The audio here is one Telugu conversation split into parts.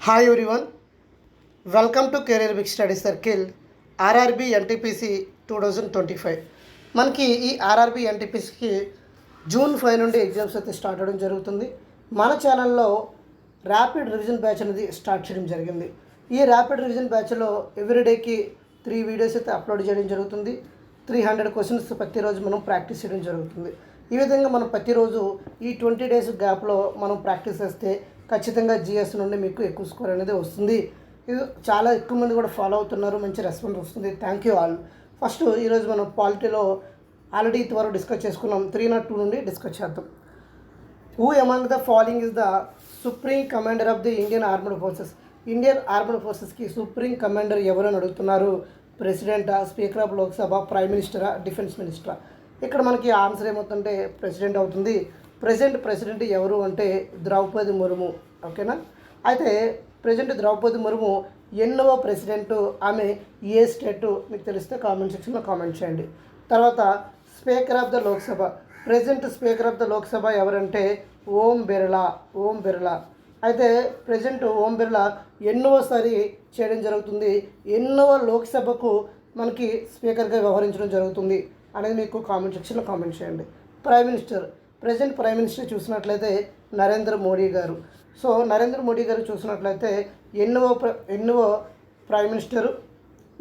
Hi everyone, welcome to career big study circle RRB NTPC 2025. మనకి ఈ ఆర్ఆర్బి ఎన్టీపీసీకి జూన్ 5 నుండి ఎగ్జామ్స్ అయితే స్టార్ట్ అవ్వడం జరుగుతుంది. మన ఛానల్లో ర్యాపిడ్ రివిజన్ బ్యాచ్ అనేది స్టార్ట్ చేయడం జరిగింది. ఈ ర్యాపిడ్ రివిజన్ బ్యాచ్లో ఎవ్రీడేకి 3 వీడియోస్ అయితే అప్లోడ్ చేయడం జరుగుతుంది. 300 క్వశ్చన్స్ ప్రతిరోజు మనం ప్రాక్టీస్ చేయడం జరుగుతుంది. ఈ విధంగా మనం ప్రతిరోజు ఈ 20 డేస్ గ్యాప్లో మనం ప్రాక్టీస్ చేస్తే ఖచ్చితంగా జిఎస్ నుండి మీకు ఎక్కువ స్కోర్ అనేది వస్తుంది. ఇది చాలా ఎక్కువ మంది కూడా ఫాలో అవుతున్నారు, మంచి రెస్పాన్స్ వస్తుంది. Thank you all. ఫస్ట్ ఈరోజు మనం పాలిటీలో ఆల్రెడీ ఇంతవరకు డిస్కస్ చేసుకున్నాం. 302 నుండి డిస్కస్ చేద్దాం. Who among the following is the supreme commander of the Indian armed forces? Indian armed ఫోర్సెస్కి సుప్రీం కమాండర్ ఎవరని అడుగుతున్నారు. ప్రెసిడెంటా, స్పీకర్ ఆఫ్ లోక్సభ, ప్రైమ్ మినిస్టరా, డిఫెన్స్ మినిస్టరా? ఇక్కడ మనకి ఆన్సర్ ఏమవుతుందంటే ప్రెసిడెంట్ అవుతుంది. ప్రెసిడెంట్ ఎవరు అంటే ద్రౌపది ముర్ము. ఓకేనా? అయితే ప్రెసిడెంట్ ద్రౌపది ముర్ము ఎన్నవ ప్రెసిడెంట్, ఆమె ఏ స్టేటు మీకు తెలిస్తే కామెంట్ సెక్షన్లో కామెంట్ చేయండి. తర్వాత speaker of the Lok Sabha, president speaker of the Lok Sabha ఎవరంటే ఓం బిర్లా. అయితే ప్రెసిడెంట్ ఓం బిర్లా ఎన్నోసారి చేయడం జరుగుతుంది, ఎన్నవ లోక్సభకు మనకి స్పీకర్గా వ్యవహరించడం జరుగుతుంది అనేది మీకు కామెంట్ సెక్షన్లో కామెంట్ చేయండి. ప్రెసిడెంట్ ప్రైమ్ మినిస్టర్ చూసినట్లయితే నరేంద్ర మోడీ గారు. సో నరేంద్ర మోడీ గారు చూసినట్లయితే ఎన్నో prime minister.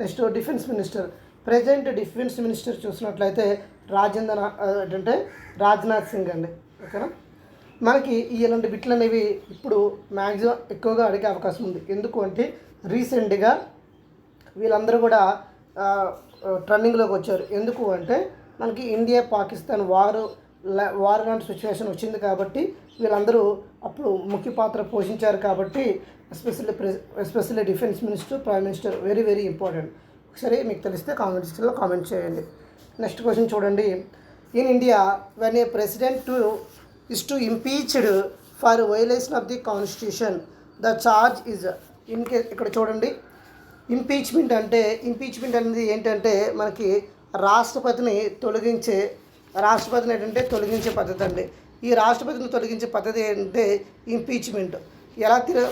Next defence minister, president defence minister చూసినట్లయితే రాజ్నాథ్ సింగ్ అండి. ఓకేనా? మనకి ఈ ఇలాంటి బిట్లు అనేవి ఇప్పుడు మ్యాక్సిమం ఎక్కువగా అడిగే అవకాశం ఉంది. ఎందుకు అంటే రీసెంట్గా వీళ్ళందరూ కూడా ట్రెండింగ్లోకి వచ్చారు. ఎందుకు అంటే మనకి ఇండియా పాకిస్తాన్ వార్ లాంటి సిచ్యువేషన్ వచ్చింది కాబట్టి వీళ్ళందరూ అప్పుడు ముఖ్య పాత్ర పోషించారు కాబట్టి especially defence minister, prime minister very very important. ఒకసారి మీకు తెలిస్తే కామెంట్ సెక్షన్లో కామెంట్ చేయండి. నెక్స్ట్ క్వశ్చన్ చూడండి. In India when a president is to impeached for violation of the constitution, the charge is ఇక్కడ చూడండి. ఇంపీచ్మెంట్ అనేది ఏంటంటే మనకి రాష్ట్రపతిని ఏంటంటే తొలగించే పద్ధతి అండి. ఈ రాష్ట్రపతిని తొలగించే పద్ధతి ఏంటంటే ఇంపీచ్మెంట్.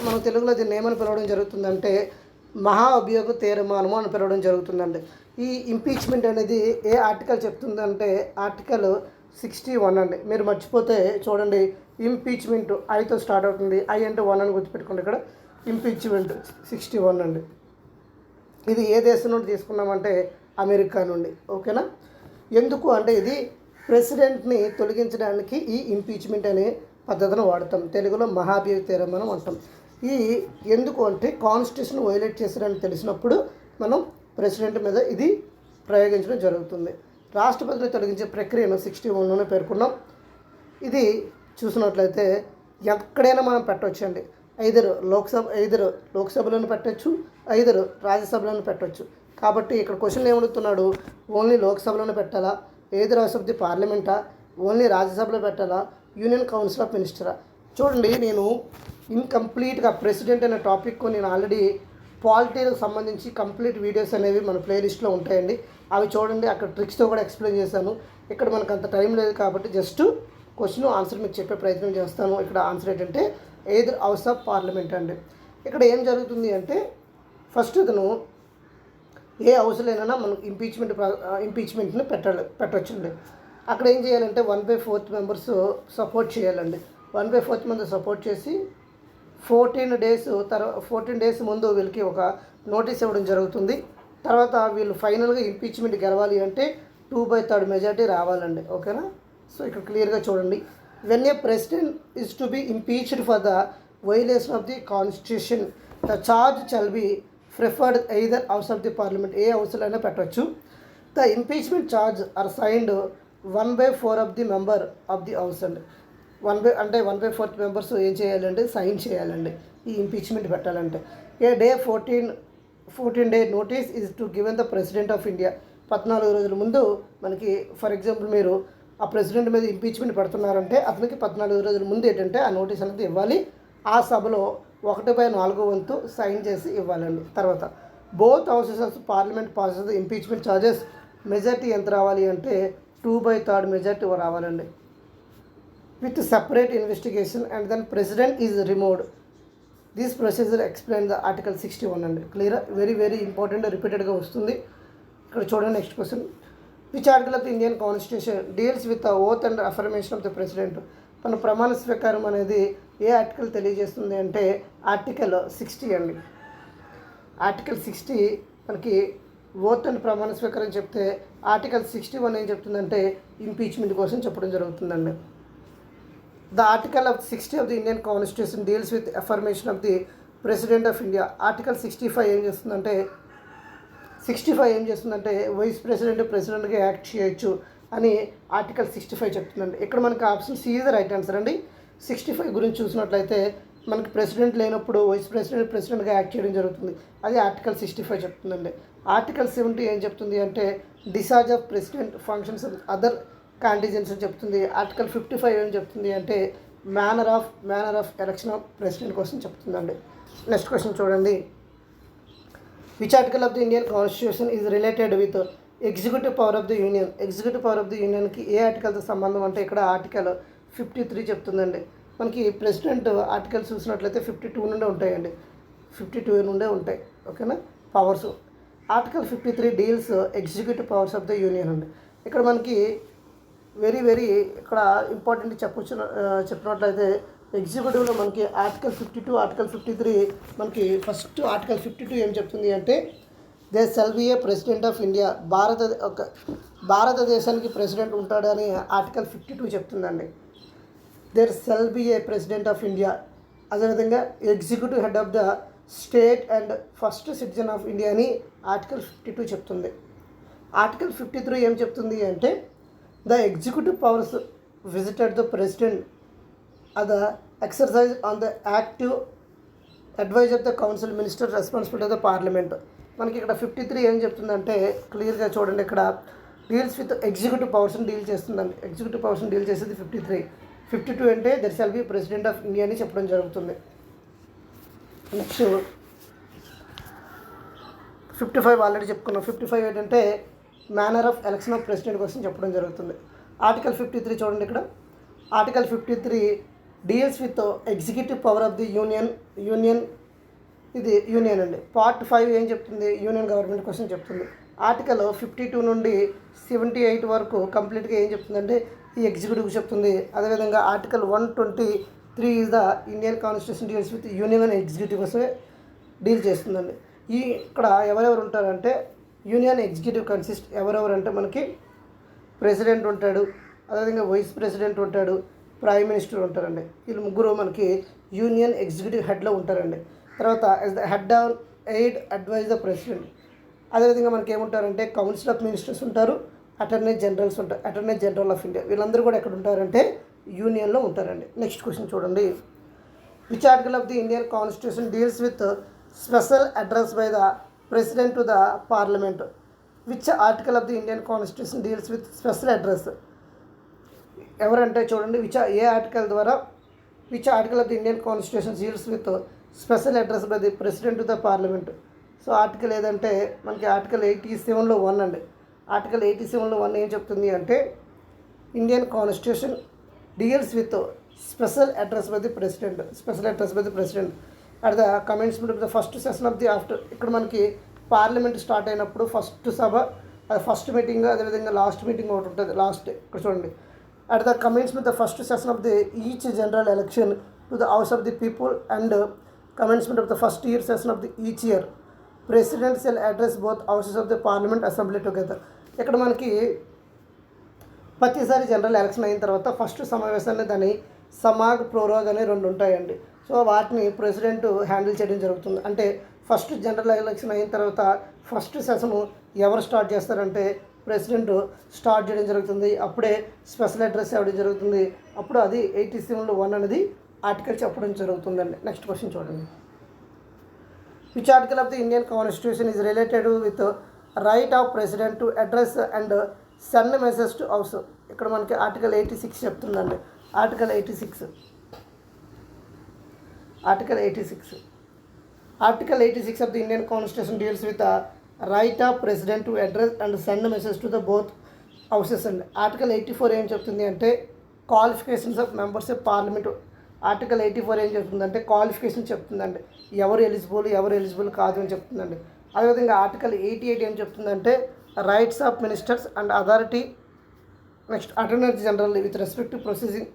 మన తెలుగులో దీన్ని ఏమని పిలవడం జరుగుతుందంటే మహా అభియోగ తీర్మానము అని పిలవడం జరుగుతుందండి. ఈ ఇంపీచ్మెంట్ అనేది ఏ ఆర్టికల్ చెప్తుందంటే ఆర్టికల్ 61 అండి. మీరు మర్చిపోతే చూడండి, ఇంపీచ్మెంట్ ఐతో స్టార్ట్ అవుతుంది. ఐ అంటే 1 అని గుర్తుపెట్టుకోండి. ఇక్కడ ఇంపీచ్మెంట్ 61 అండి. ఇది ఏ దేశం నుండి తీసుకున్నామంటే అమెరికా నుండి. ఓకేనా? ఎందుకు అంటే ఇది ప్రెసిడెంట్ని తొలగించడానికి ఈ ఇంపీచ్మెంట్ అనే పద్ధతిని వాడతాం. తెలుగులో మహాభియోగ తీర్మానం అంటాం. ఈ ఎందుకు అంటే కాన్స్టిట్యూషన్ వైలేట్ చేశారని తెలిసినప్పుడు మనం ప్రెసిడెంట్ మీద ఇది ప్రయోగించడం జరుగుతుంది. రాష్ట్రపతిని తొలగించే ప్రక్రియను 61లోనే పేర్కొన్నాం. ఇది చూసినట్లయితే ఎక్కడైనా మనం పెట్టవచ్చండి. ఐదరు లోక్సభలోనే పెట్టచ్చు, ఐదరు రాజ్యసభలోనే పెట్టవచ్చు. కాబట్టి ఇక్కడ క్వశ్చన్ ఏమడుగుతున్నాడు, ఓన్లీ లోక్సభలోనే పెట్టాలా, ఐదర్ హౌస్ ఆఫ్ ది పార్లమెంటా, ఓన్లీ రాజ్యసభలో పెట్టాలా, యూనియన్ కౌన్సిల్ ఆఫ్ మినిస్టరా? చూడండి, నేను ఇన్కంప్లీట్గా ప్రెసిడెంట్ అనే టాపిక్ నేను ఆల్రెడీ పాలిటీలకు సంబంధించి కంప్లీట్ వీడియోస్ అనేవి మన ప్లేలిస్ట్లో ఉంటాయండి. అవి చూడండి, అక్కడ ట్రిక్స్తో కూడా ఎక్స్ప్లెయిన్ చేశాను. ఇక్కడ మనకు అంత టైం లేదు కాబట్టి జస్ట్ క్వశ్చన్ ఆన్సర్ మీకు చెప్పే ప్రయత్నం చేస్తాను. ఇక్కడ ఆన్సర్ ఏంటంటే ఐదర్ హౌస్ ఆఫ్ పార్లమెంట్ అండి. ఇక్కడ ఏం జరుగుతుంది అంటే ఫస్ట్ ఇతను ఏ హౌస్లోనైనా మనం ఇంపీచ్మెంట్ని పెట్టవచ్చండి. అక్కడ ఏం చేయాలంటే 1/4 మెంబర్స్ సపోర్ట్ చేయాలండి. 1/4 మంది సపోర్ట్ చేసి 14 డేస్ ముందు వీళ్ళకి ఒక నోటీస్ ఇవ్వడం జరుగుతుంది. తర్వాత వీళ్ళు ఫైనల్గా ఇంపీచ్మెంట్ గెలవాలి అంటే 2/3 మెజార్టీ రావాలండి. ఓకేనా? సో ఇక్కడ క్లియర్గా చూడండి. When a president is to be impeached for the violation of the constitution, the charge shall be preferred either house of the parliament. ఏ హౌస్లో అయినా పెట్టవచ్చు. The impeachment charge are signed 1/4 of the member of the house అండి. 1/4 మెంబర్స్ ఏం చేయాలంటే సైన్ చేయాలండి ఈ ఇంపీచ్మెంట్ పెట్టాలంటే. A day 14 day notice is to given the president of India. 14 రోజుల ముందు మనకి ఫర్ ఎగ్జాంపుల్ మీరు ఆ ప్రెసిడెంట్ మీద ఇంపీచ్మెంట్ పెడుతున్నారంటే అతనికి 14 రోజుల ముందు ఏంటంటే ఆ నోటీస్ అనేది ఇవ్వాలి. ఆ సభలో 1/4 వంతు సైన్ చేసి ఇవ్వాలండి. తర్వాత both houses of parliament passes impeachment charges. Majority ఎంత రావాలి అంటే 2/3 మెజార్టీ రావాలండి. with separate investigation and then president is removed. This procedure explain the article 61 అండి. క్లియర్, వెరీ వెరీ ఇంపార్టెంట్, రిపీటెడ్గా వస్తుంది. ఇక్కడ చూడండి next question. Which article of the Indian constitution deals with the oath and affirmation of the president? మన ప్రమాణ స్వీకారం అనేది ఏ ఆర్టికల్ తెలియజేస్తుంది అంటే ఆర్టికల్ 60 అండి. ఆర్టికల్ 60 మనకి ఓత్ అండ్ ప్రమాణ స్వీకారం చెప్తే ఆర్టికల్ 61 ఏం చెప్తుందంటే ఇంపీచ్మెంట్ కోసం చెప్పడం జరుగుతుందండి. The article of 60 of the Indian constitution deals with affirmation of the president of India. Article 65 ఏం చేస్తుందంటే వైస్ ప్రెసిడెంట్గా యాక్ట్ చేయొచ్చు అని ఆర్టికల్ 65 చెప్తుందండి. ఇక్కడ మనకి option C is the right answer అండి. 65 గురించి చూసినట్లయితే మనకి ప్రెసిడెంట్ లేనప్పుడు వైస్ ప్రెసిడెంట్గా యాక్ట్ చేయడం జరుగుతుంది. అది ఆర్టికల్ 65 చెప్తుందండి. ఆర్టికల్ 70 ఏం చెప్తుంది అంటే discharge of president functions other contingents అని చెప్తుంది. ఆర్టికల్ 55 ఏం చెప్తుంది అంటే manner of election of president కోసం చెప్తుందండి. నెక్స్ట్ క్వశ్చన్ చూడండి. Which article of the Indian constitution is related with executive power of the union? Executive power of the యూనియన్కి ఏ ఆర్టికల్తో సంబంధం అంటే ఇక్కడ ఆర్టికల్ 53 చెప్తుందండి. మనకి ప్రెసిడెంట్ ఆర్టికల్స్ చూసినట్లయితే 52 నుండే ఉంటాయండి, 52 నుండే ఉంటాయి. ఓకేనా powers. Article 53 deals executive powers of the union అండి. ఇక్కడ మనకి వెరీ వెరీ ఇక్కడ ఇంపార్టెంట్ చెప్పినట్లయితే ఎగ్జిక్యూటివ్లో మనకి ఆర్టికల్ 52 ఆర్టికల్ 53 మనకి ఫస్ట్ ఆర్టికల్ 52 ఏం చెప్తుంది అంటే there shall be a president of India. భారతదేశానికి ప్రెసిడెంట్ ఉంటాడని ఆర్టికల్ 52 చెప్తుందండి. There shall be a president of India. అదేవిధంగా executive head of the state and first citizen of India అని ఆర్టికల్ 52 చెప్తుంది. ఆర్టికల్ 53 ఏం చెప్తుంది అంటే the executive powers visited the president the exercise on the active advise of the council minister responsibility of the parliament. మనకి ఇక్కడ 53 ఏం చెప్తుందంటే క్లియర్గా చూడండి, ఇక్కడ డీల్స్ విత్ ఎగ్జిక్యూటివ్ పవర్స్ని డీల్ చేస్తుందండి. ఎగ్జిక్యూటివ్ పవర్స్ని డీల్ చేసేది 53. 52 అంటే there shall be president of India అని చెప్పడం జరుగుతుంది. నెక్స్ట్ 55 ఆల్రెడీ చెప్పుకున్నాం. 55 ఏంటంటే manner of election of president కోసం చెప్పడం జరుగుతుంది. ఆర్టికల్ 53 చూడండి, ఇక్కడ article 53 deals with executive power of the union ఇది యూనియన్ అండి. పార్ట్ 5 ఏం చెప్తుంది యూనియన్ గవర్నమెంట్ కోసం చెప్తుంది. ఆర్టికల్ 52 నుండి 78 వరకు కంప్లీట్గా ఏం చెప్తుందంటే ఈ ఎగ్జిక్యూటివ్ చెప్తుంది. అదేవిధంగా article 123 is the Indian constitution deals with union and executive కోసమే డీల్ చేస్తుందండి. ఇక్కడ ఎవరెవరు ఉంటారంటే యూనియన్ ఎగ్జిక్యూటివ్ కన్సిస్ట్ ఎవరెవరంటే మనకి ప్రెసిడెంట్ ఉంటాడు, అదేవిధంగా వైస్ ప్రెసిడెంట్ ఉంటాడు, ప్రైమ్ మినిస్టర్ ఉంటారండి. వీళ్ళు ముగ్గురు మనకి యూనియన్ ఎగ్జిక్యూటివ్ హెడ్లో ఉంటారండి. తర్వాత as the head on aid advise the president. అదేవిధంగా మనకి ఏముంటారంటే కౌన్సిల్ ఆఫ్ మినిస్టర్స్ ఉంటారు, అటార్నీ జనరల్ ఆఫ్ ఇండియా. వీళ్ళందరూ కూడా ఎక్కడ ఉంటారంటే యూనియన్లో ఉంటారండి. నెక్స్ట్ క్వశ్చన్ చూడండి. Which article of the Indian constitution deals with special address by the president to the parliament? Which article of the Indian constitution deals with special address? ఎవరంటే చూడండి, which article of the Indian constitution deals with special address by the president to the parliament. So article ఏదంటే మనకి ఆర్టికల్ 87లో 1 అండి. ఆర్టికల్ 87లో 1 ఏం చెప్తుంది అంటే Indian constitution deals with special address by the president at the commencement of the first session of the after. ఇక్కడ మనకి పార్లమెంట్ స్టార్ట్ అయినప్పుడు ఫస్ట్ మీటింగ్, అదేవిధంగా లాస్ట్ మీటింగ్ ఒకటి ఉంటుంది. లాస్ట్ ఇక్కడ చూడండి, at the commencement the first session of the each general election to the house of the people and commencement of the first year session of the each year president shall address both houses of the parliament assembly together. ఇక్కడ మనకి ప్రతిసారి జనరల్ ఎలక్షన్ అయిన తర్వాత ఫస్ట్ సమావేశాన్ని దాన్ని సమాగ్ ప్రోరోగ్ అనే 2 ఉంటాయండి. సో వాటిని ప్రెసిడెంట్ హ్యాండిల్ చేయడం జరుగుతుంది. అంటే ఫస్ట్ జనరల్ ఎలక్షన్ అయిన తర్వాత ఫస్ట్ సెషన్ ఎవరు స్టార్ట్ చేస్తారంటే ప్రెసిడెంట్ స్టార్ట్ చేయడం జరుగుతుంది. అప్పుడే స్పెషల్ అడ్రస్ ఇవ్వడం జరుగుతుంది. అప్పుడు అది 87లో 1 అనేది ఆర్టికల్ చెప్పడం జరుగుతుందండి. నెక్స్ట్ క్వశ్చన్ చూడండి. Which article of the Indian constitution is related with right of president to address and send message to house? ఇక్కడ మనకి ఆర్టికల్ 86 చెప్తుందండి. Article 86 of the Indian constitution deals with right of president to address and send message to the both houses అండి. ఆర్టికల్ 84 ఏం చెప్తుంది అంటే qualifications of members of parliament article 84 ఏం చెప్తుందంటే క్వాలిఫికేషన్ చెప్తుందండి, ఎవరు ఎలిజిబుల్ కాదు అని చెప్తుందండి. అదేవిధంగా ఆర్టికల్ 88 ఏం చెప్తుందంటే rights of ministers and authority. Next attorney general with respect to proceeding,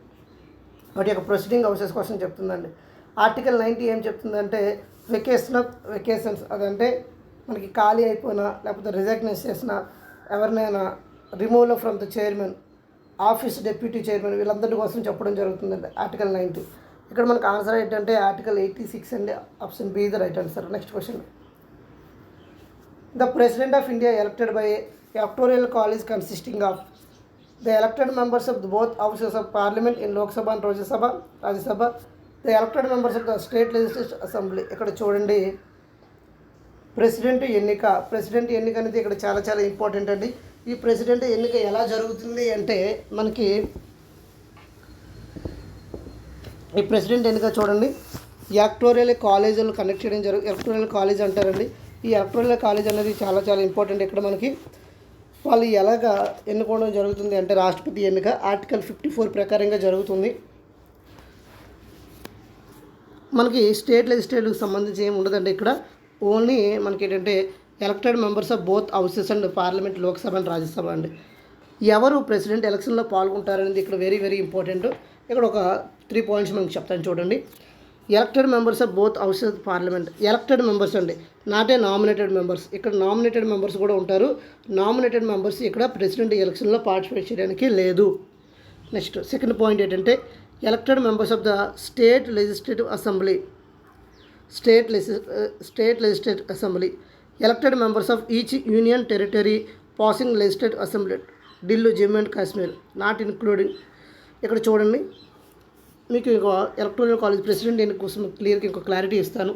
వాటి యొక్క ప్రొసీడింగ్ హౌసెస్ కోసం చెప్తుందండి. ఆర్టికల్ 90 ఏం చెప్తుందంటే వెకేషన్స్, అదంటే మనకి ఖాళీ అయిపోయినా లేకపోతే రిజగ్నైజ్ చేసిన ఎవరినైనా removal from the chairman, office deputy chairman, వీళ్ళందరి కోసం చెప్పడం జరుగుతుందండి ఆర్టికల్ 90. ఇక్కడ మనకు ఆన్సర్ ఏంటంటే ఆర్టికల్ 86 అండి. Option be the right answer. Next question. The president of India elected by electoral college consisting of the elected members of both houses of parliament in Lok Sabha and Rajya Sabha, the elected members of the state legislative assembly. ఇక్కడ చూడండి ప్రెసిడెంట్ ఎన్నిక అనేది ఇక్కడ చాలా చాలా ఇంపార్టెంట్ అండి. ఈ ప్రెసిడెంట్ ఎన్నిక ఎలా జరుగుతుంది అంటే మనకి ఈ ప్రెసిడెంట్ ఎన్నిక చూడండి ఎలక్టోరల్ కాలేజీలు కండక్ట్ చేయడం ఎలక్టోరల్ కాలేజ్ అంటారండి. ఈ ఎలక్టోరల్ కాలేజ్ అనేది చాలా చాలా ఇంపార్టెంట్. ఇక్కడ మనకి వాళ్ళు ఎలాగా ఎన్నుకోవడం జరుగుతుంది అంటే రాష్ట్రపతి ఎన్నిక ఆర్టికల్ 54 ప్రకారంగా జరుగుతుంది. మనకి స్టేట్ లెజిస్లేటివ్కి సంబంధించి ఏమి ఉండదండి. ఇక్కడ ఓన్లీ మనకి ఏంటంటే elected members of both houses and parliament, Lok Sabha and Rajya Sabha అండి. ఎవరు ప్రెసిడెంట్ ఎలక్షన్లో పాల్గొంటారనేది ఇక్కడ వెరీ వెరీ ఇంపార్టెంట్. ఇక్కడ ఒక 3 పాయింట్స్ మనకు చెప్తాను చూడండి. Elected members of both houses parliament, elected members అండి, నాట్ ఏ నామినేటెడ్ మెంబర్స్. ఇక్కడ నామినేటెడ్ మెంబర్స్ కూడా ఉంటారు. నామినేటెడ్ మెంబర్స్ ఇక్కడ ప్రెసిడెంట్ ఎలక్షన్లో పార్టిసిపేట్ చేయడానికి లేదు. నెక్స్ట్ సెకండ్ పాయింట్ ఏంటంటే elected members of the state legislative assembly, elected members of each union territory passing legislative assembly, Delhi, Jammu and Kashmir, not including. ఇక్కడ చూడండి మీకు ఇంకో ఎలక్టోరల్ కాలేజ్ ప్రెసిడెంట్ ఎన్నిక కోసం క్లియర్గా ఇంకో క్లారిటీ ఇస్తాను.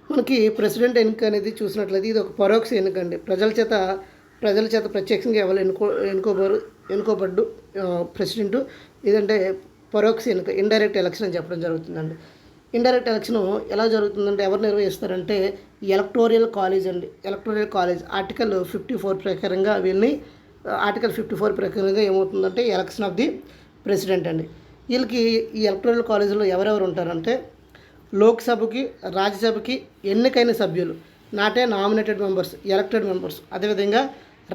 మనకి ప్రెసిడెంట్ ఎన్నిక అనేది చూసినట్లయితే ఇది ఒక పరోక్ష ఎన్నిక అండి. ప్రజల చేత ప్రత్యక్షంగా ఎవరు ఎన్నుకోబడ్డు ప్రెసిడెంట్. ఇదంటే పరోక్ష ఎన్నిక, ఇండైరెక్ట్ ఎలక్షన్ అని చెప్పడం జరుగుతుందండి. ఇండైరెక్ట్ ఎలక్షన్ ఎలా జరుగుతుందంటే ఎవరు నిర్వహిస్తారంటే ఎలక్టోరల్ కాలేజ్ అండి. ఎలక్టోరల్ కాలేజ్ ఆర్టికల్ 54 ప్రకారంగా వీళ్ళని ఆర్టికల్ 54 ప్రకారంగా ఏమవుతుందంటే ఎలక్షన్ ఆఫ్ ది ప్రెసిడెంట్ అండి. వీళ్ళకి ఈ ఎలక్టోరల్ కాలేజీలో ఎవరెవరు ఉంటారంటే లోక్సభకి, రాజ్యసభకి ఎన్నికైన సభ్యులు, నాటే నామినేటెడ్ మెంబర్స్, ఎలక్టెడ్ మెంబర్స్, అదేవిధంగా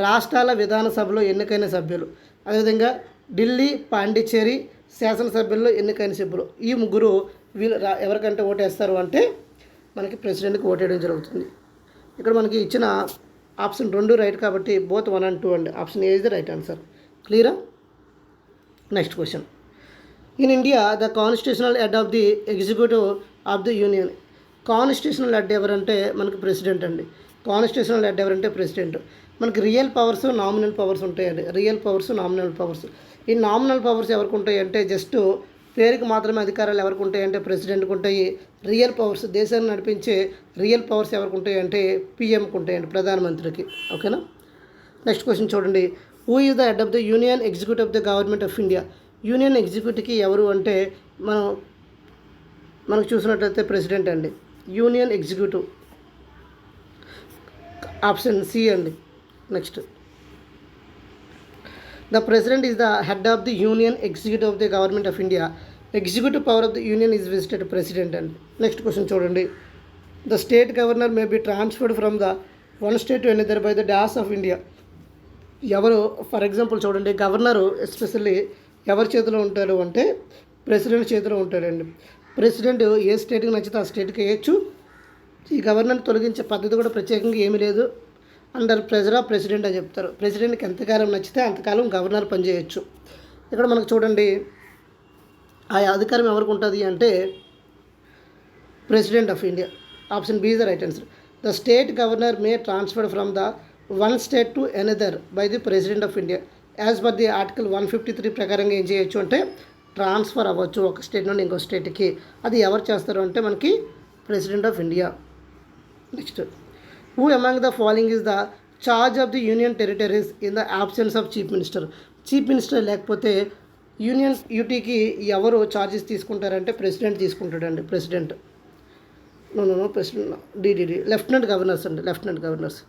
రాష్ట్రాల విధానసభలో ఎన్నికైన సభ్యులు, అదేవిధంగా ఢిల్లీ, పాండిచ్చేరి శాసనసభ్యుల్లో ఎన్నికైన సభ్యులు. ఈ ముగ్గురు వీళ్ళు ఎవరికంటే ఓటేస్తారు అంటే మనకి ప్రెసిడెంట్కి ఓటేయడం జరుగుతుంది. ఇక్కడ మనకి ఇచ్చిన ఆప్షన్ 2 రైట్ కాబట్టి బోత్ 1 and 2 అండి. Option A is the right answer. క్లియరా? Next question. In India the constitutional head of the executive of the union. Constitutional head ఎవరంటే మనకి ప్రెసిడెంట్ అండి. కాన్స్టిట్యూషనల్ హెడ్ ఎవరంటే ప్రెసిడెంట్. మనకి రియల్ పవర్స్, నామినల్ పవర్స్ ఉంటాయండి. Real powers, nominal powers. ఈ నామినల్ పవర్స్ ఎవరికి ఉంటాయి అంటే జస్ట్ పేరుకి మాత్రమే అధికారాలు ఎవరికి ఉంటాయంటే ప్రెసిడెంట్కి ఉంటాయి. రియల్ పవర్స్, దేశాన్ని నడిపించే రియల్ పవర్స్ ఎవరికి ఉంటాయి అంటే పిఎంకి ఉంటాయండి, ప్రధానమంత్రికి. ఓకేనా? నెక్స్ట్ క్వశ్చన్ చూడండి. Who is the head of the union executive of the government of India. Union ఎగ్జిక్యూటివ్కి ఎవరు అంటే మనకు చూసినట్లయితే ప్రెసిడెంట్ అండి. యూనియన్ ఎగ్జిక్యూటివ్ ఆప్షన్ సి అండి. Next the president is the head of the union executive of the government of India. Executive power of the union is visited president అండి. నెక్స్ట్ క్వశ్చన్ చూడండి. The state governor may be transferred from the one state to another by the dash of India. ఎవరు ఫర్ ఎగ్జాంపుల్ చూడండి, గవర్నరు ఎస్పెషల్లీ ఎవరి చేతిలో ఉంటాడు అంటే ప్రెసిడెంట్ చేతిలో ఉంటాడండి. ప్రెసిడెంట్ ఏ స్టేట్కి నచ్చితే ఆ స్టేట్కి వేయచ్చు. ఈ గవర్నర్ని తొలగించే పద్ధతి కూడా ప్రత్యేకంగా ఏమీ లేదు. అండర్ ప్రెజర్ ఆఫ్ ప్రెసిడెంట్ అని చెప్తారు. ప్రెసిడెంట్కి ఎంతకాలం నచ్చితే అంతకాలం గవర్నర్ పనిచేయచ్చు. ఇక్కడ మనకు చూడండి ఆ అధికారం ఎవరికి ఉంటుంది అంటే president of India. Option B is the right answer. The state governor may transferred from the one state to another by the president of India. As per the article 153 ప్రకారంగా ఏం చేయొచ్చు అంటే ట్రాన్స్ఫర్ అవ్వచ్చు ఒక స్టేట్ నుండి ఇంకో స్టేట్కి. అది ఎవరు చేస్తారు అంటే మనకి president of India. Next, who among the following is the charge of the union territories in the absence of chief minister. Chief minister లేకపోతే యూనియన్ యూటీకి ఎవరు చార్జెస్ తీసుకుంటారంటే ప్రెసిడెంట్ తీసుకుంటాడండి. ప్రెసిడెంట్ ప్రెసిడెంట్ డిడిడి లెఫ్టినెంట్ గవర్నర్స్ అండి. Lieutenant governors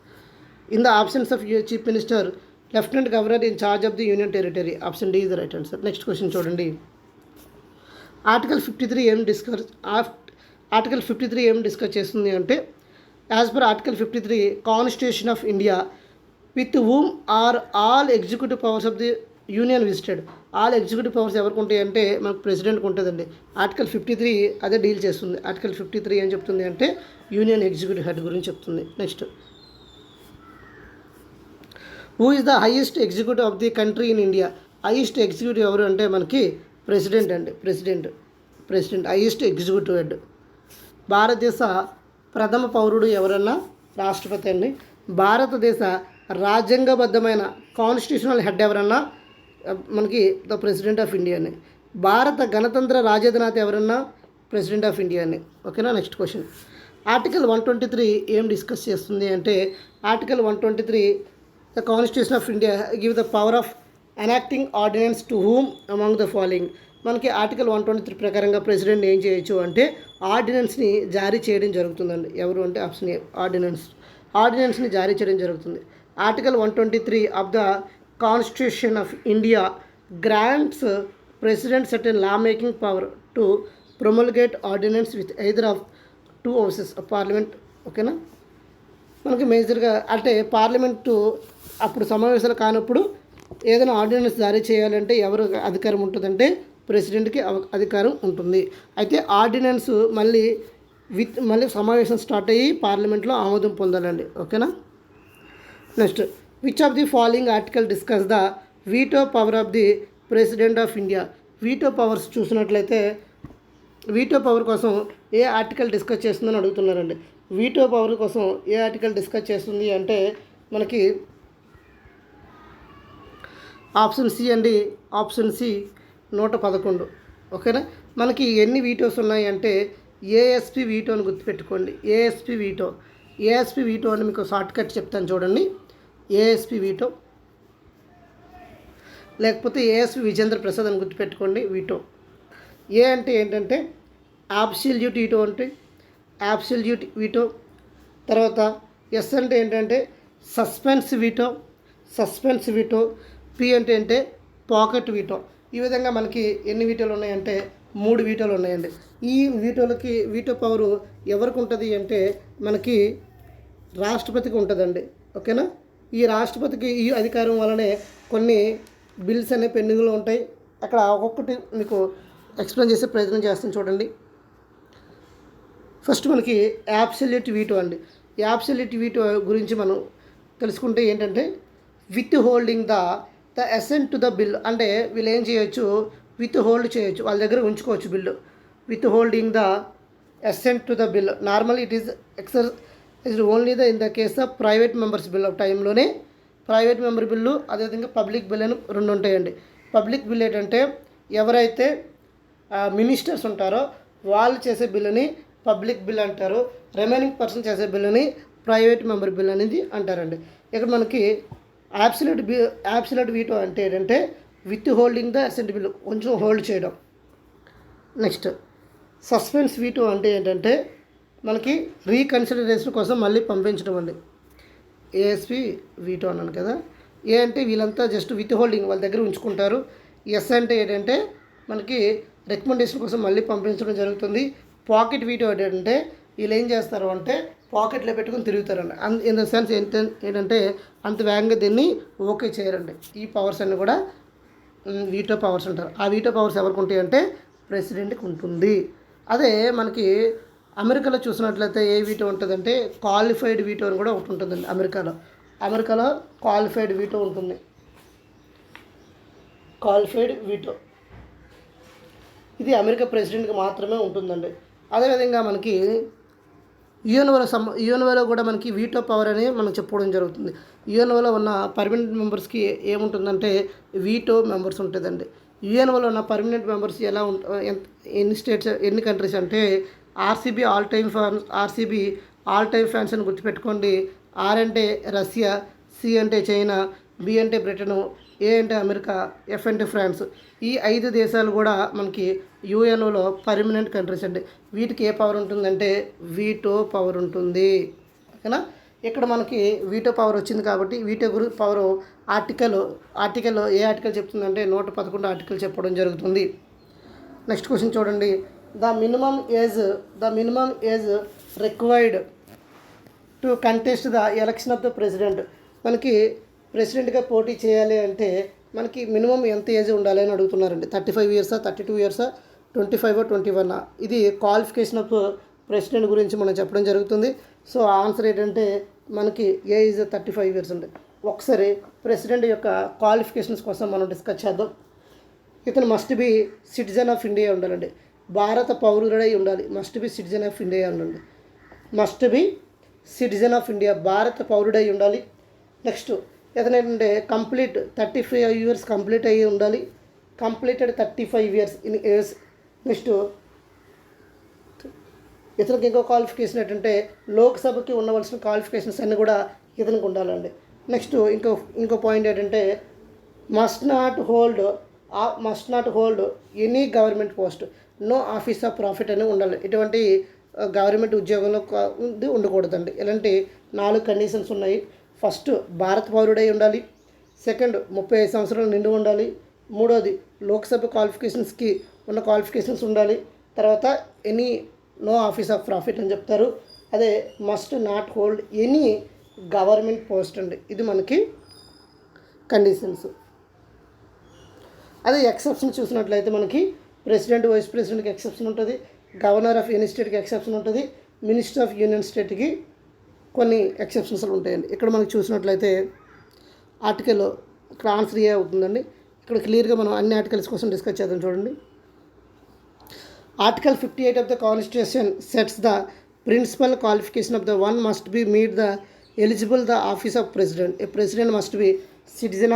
in the absence of chief minister, lieutenant governor in charge of the union territory. Option D is the right answer. Next question చూడండి. ఆర్టికల్ 53 ఏం డిస్కస్ చేస్తుంది అంటే, as per article 53 constitution of India with whom are all executive powers of the union visited. All executive powers ఎవరికి ఉంటాయి అంటే మనకు ప్రెసిడెంట్కి ఉంటుందండి. ఆర్టికల్ 53 అదే డీల్ చేస్తుంది. ఆర్టికల్ 53 ఏం చెప్తుంది అంటే యూనియన్ ఎగ్జిక్యూటివ్ హెడ్ గురించి చెప్తుంది. Next, who is the highest executive of the country in India. Highest executive ఎవరు అంటే మనకి ప్రెసిడెంట్ అండి. President highest executive head. భారతదేశ ప్రథమ పౌరుడు ఎవరన్నా రాష్ట్రపతి అండి. భారతదేశ రాజ్యాంగబద్ధమైన కాన్స్టిట్యూషనల్ హెడ్ ఎవరన్నా మనకి ద ప్రెసిడెంట్ ఆఫ్ ఇండియా అని. భారత గణతంత్ర రాజ్యాధినేత ఎవరన్నా ప్రెసిడెంట్ ఆఫ్ ఇండియా అని. ఓకేనా. నెక్స్ట్ క్వశ్చన్, ఆర్టికల్ 123 ఏం డిస్కస్ చేస్తుంది అంటే, article 123 the constitution of India give the power of enacting ordinance to whom among the following. మనకి ఆర్టికల్ 123 ప్రకారంగా ప్రెసిడెంట్ ఏం చేయొచ్చు అంటే ఆర్డినెన్స్ని జారీ చేయడం జరుగుతుందండి. ఎవరు అంటే ఆప్షన్ ఏ, ఆర్డినెన్స్ని జారీ చేయడం జరుగుతుంది. Article 123 of the constitution of India grants president certain law making power to promulgate ordinance with either of 2 houses of parliament. ఓకేనా. మనకి మేజర్గా అంటే పార్లమెంటు అప్పుడు సమావేశాలు కానప్పుడు ఏదైనా ఆర్డినెన్స్ జారీ చేయాలంటే ఎవరు అధికారం ఉంటుందంటే ప్రెసిడెంట్కి అధికారం ఉంటుంది. అయితే ఆర్డినెన్స్ మళ్ళీ సమావేశం స్టార్ట్ అయ్యి పార్లమెంట్లో ఆమోదం పొందాలండి. ఓకేనా. Next, which of the following article discuss the veto power of the president of India. Veto powers చూసినట్లయితే వీటో పవర్ కోసం ఏ ఆర్టికల్ డిస్కస్ చేస్తుందని అడుగుతున్నారండి. వీటో పవర్ కోసం ఏ ఆర్టికల్ డిస్కస్ చేస్తుంది అంటే మనకి ఆప్షన్ సి అండి. Option C 111. ఓకేనా. మనకి ఎన్ని వీటోస్ ఉన్నాయి అంటే ఏఎస్పి వీటో అని గుర్తుపెట్టుకోండి. ఏఎస్పి వీటో అని మీకు షార్ట్ కట్ చెప్తాను చూడండి. ఏఎస్పి వీటో లేకపోతే ఏఎస్పి విజేంద్ర ప్రసాద్ అని గుర్తుపెట్టుకోండి. వీటో ఏ అంటే ఏంటంటే అబ్సల్యూట్ వీటో అంటే అబ్సల్యూట్ వీటో. తర్వాత ఎస్ అంటే ఏంటంటే సస్పెన్స్ వీటో. పి అంటే పాకెట్ వీటో. ఈ విధంగా మనకి ఎన్ని వీటోలు ఉన్నాయంటే 3 వీటోలు ఉన్నాయండి. ఈ వీటో పవరు ఎవరికి ఉంటుంది అంటే మనకి రాష్ట్రపతికి ఉంటుందండి. ఓకేనా. ఈ రాష్ట్రపతికి ఈ అధికారం వల్లనే కొన్ని బిల్స్ అనేవి పెండింగ్లో ఉంటాయి. అక్కడ ఒక్కొక్కటి మీకు ఎక్స్ప్లెయిన్ చేసే ప్రయత్నం చేస్తాను చూడండి. ఫస్ట్ మనకి అబ్సల్యూట్ వీటో అండి. అబ్సల్యూట్ వీటో గురించి మనం తెలుసుకుంటే ఏంటంటే withholding the assent to the bill. అంటే వీళ్ళు ఏం చేయొచ్చు, విత్ హోల్డ్ చేయొచ్చు, వాళ్ళ దగ్గర ఉంచుకోవచ్చు bill. Withholding the assent to the bill. Normal it is exercised only in the case of private members bill of టైంలోనే ప్రైవేట్ మెంబర్ బిల్లు, అదేవిధంగా పబ్లిక్ బిల్ అని 2 ఉంటాయండి. పబ్లిక్ బిల్ ఏంటంటే ఎవరైతే మినిస్టర్స్ ఉంటారో వాళ్ళు చేసే బిల్లుని పబ్లిక్ బిల్ అంటారు. రిమైనింగ్ చేసే బిల్లుని ప్రైవేట్ మెంబర్ బిల్ అనేది అంటారండి. ఇక్కడ మనకి అబ్సల్యూట్ వీటో అంటే ఏంటంటే withholding the assent bill, కొంచెం హోల్డ్ చేయడం. నెక్స్ట్, సస్పెన్స్ వీటో అంటే ఏంటంటే మనకి రీకన్సిడరేషన్ కోసం మళ్ళీ పంపించడం అండి. ఏఎస్పి వీటో అన్నాను కదా. ఏ అంటే వీళ్ళంతా జస్ట్ విత్ హోల్డింగ్ వాళ్ళ దగ్గర ఉంచుకుంటారు. ఎస్ అంటే ఏంటంటే మనకి రికమెండేషన్ కోసం మళ్ళీ పంపించడం జరుగుతుంది. పాకెట్ వీటో ఏంటంటే వీళ్ళు ఏం చేస్తారు అంటే పాకెట్లో పెట్టుకుని తిరుగుతారండి. ఇన్ ద సెన్స్ ఏంటంటే అంత వేగంగా దీన్ని ఓకే చేయరండి. ఈ పవర్స్ అన్నీ కూడా వీటో పవర్స్ అంటారు. ఆ వీటో పవర్స్ ఎవరికి ఉంటాయి అంటే ప్రెసిడెంట్కి ఉంటుంది. అదే మనకి అమెరికాలో చూసినట్లయితే ఏ వీటో ఉంటుందంటే క్వాలిఫైడ్ వీటో అని కూడా ఒకటి ఉంటుందండి. అమెరికాలో క్వాలిఫైడ్ వీటో ఉంటుంది. క్వాలిఫైడ్ వీటో ఇది అమెరికా ప్రెసిడెంట్కి మాత్రమే ఉంటుందండి. అదేవిధంగా మనకి యుఎన్ఓలో కూడా మనకి వీటో పవర్ అని మనం చెప్పుకోవడం జరుగుతుంది. యుఎన్ఓలో ఉన్న పర్మనెంట్ మెంబర్స్కి ఏముంటుందంటే వీటో మెంబర్స్ ఉంటుందండి. యుఎన్ఓలో ఉన్న పర్మనెంట్ మెంబర్స్ ఎన్ని కంట్రీస్ అంటే ఆర్సీబీ ఆల్ టైమ్ ఫ్యాన్స్ అని గుర్తుపెట్టుకోండి. ఆర్ అంటే రష్యా, సి అంటే చైనా, బి అంటే బ్రిటను, ఏ అంటే అమెరికా, ఎఫ్ అంటే ఫ్రాన్స్. ఈ 5 దేశాలు కూడా మనకి యుఎన్ఓలో పర్మనెంట్ కంట్రీస్ అండి. వీటికి ఏ పవర్ ఉంటుందంటే వీటో పవర్ ఉంటుంది. ఓకేనా. ఇక్కడ మనకి వీటో పవర్ వచ్చింది కాబట్టి వీటో పవర్ ఆర్టికల్లో ఏ ఆర్టికల్ చెప్తుందంటే 111 ఆర్టికల్ చెప్పడం జరుగుతుంది. నెక్స్ట్ క్వశ్చన్ చూడండి, the minimum age required to contest the election of the president. మనకి ప్రెసిడెంట్గా పోటీ చేయాలి అంటే మనకి మినిమం ఎంత ఏజ్ ఉండాలి అని అడుగుతున్నారండి. 35 ఇయర్సా, 32 ఇయర్సా, 25 21? ఇది క్వాలిఫికేషన్ ఆఫ్ ప్రెసిడెంట్ గురించి మనం చెప్పడం జరుగుతుంది. సో ఆన్సర్ ఏంటంటే మనకి ఏజ్ 35 ఇయర్స్ ఉంది. ఒకసారి ప్రెసిడెంట్ యొక్క క్వాలిఫికేషన్స్ కోసం మనం డిస్కస్ చేద్దాం. ఇతను must be citizen of India ఉండాలండి, భారత పౌరుడై ఉండాలి. Must be citizen of India ఉండండి, must be citizen of India, భారత పౌరుడై ఉండాలి. నెక్స్ట్ ఇతను ఏంటంటే కంప్లీట్ 35 ఇయర్స్ కంప్లీట్ అయ్యి ఉండాలి, completed 35 years in years. Next ఇతనికి ఇంకో క్వాలిఫికేషన్ ఏంటంటే లోక్సభకి ఉండవలసిన క్వాలిఫికేషన్స్ అన్నీ కూడా ఇతనికి ఉండాలండి. నెక్స్ట్ ఇంకో పాయింట్ ఏంటంటే must not hold any government post, no office of profit అని ఉండాలి. ఇటువంటి గవర్నమెంట్ ఉద్యోగంలో ఉండకూడదండి. ఇలాంటి 4 కండిషన్స్ ఉన్నాయి. ఫస్ట్ భారత పౌరుడై ఉండాలి, సెకండ్ 35 సంవత్సరాలు నిండి ఉండాలి, మూడోది లోక్సభ క్వాలిఫికేషన్స్కి ఉన్న క్వాలిఫికేషన్స్ ఉండాలి, తర్వాత నో ఆఫీస్ ఆఫ్ ప్రాఫిట్ అని చెప్తారు. అదే must not hold any government post అండి. ఇది మనకి కండిషన్స్. అదే ఎక్సెప్షన్ చూసినట్లయితే మనకి ప్రెసిడెంట్, వైస్ ప్రెసిడెంట్కి ఎక్సెప్షన్ ఉంటుంది, గవర్నర్ ఆఫ్ ఎనీ స్టేట్కి ఎక్సెప్షన్ ఉంటుంది, మినిస్టర్ ఆఫ్ యూనియన్ స్టేట్కి కొన్ని ఎక్సెప్షన్స్ ఉంటాయండి. ఇక్కడ మనకి చూసినట్లయితే ఆర్టికల్ ఇక్కడ ఆన్సర్ ఏ అవుతుందండి. ఇక్కడ క్లియర్గా మనం అన్ని ఆర్టికల్స్ కోసం డిస్కస్ చేద్దాం. చూడండి, article 58 of the Constitution sets the principle qualification of the one must be meet the eligible the office of president. A president must be citizen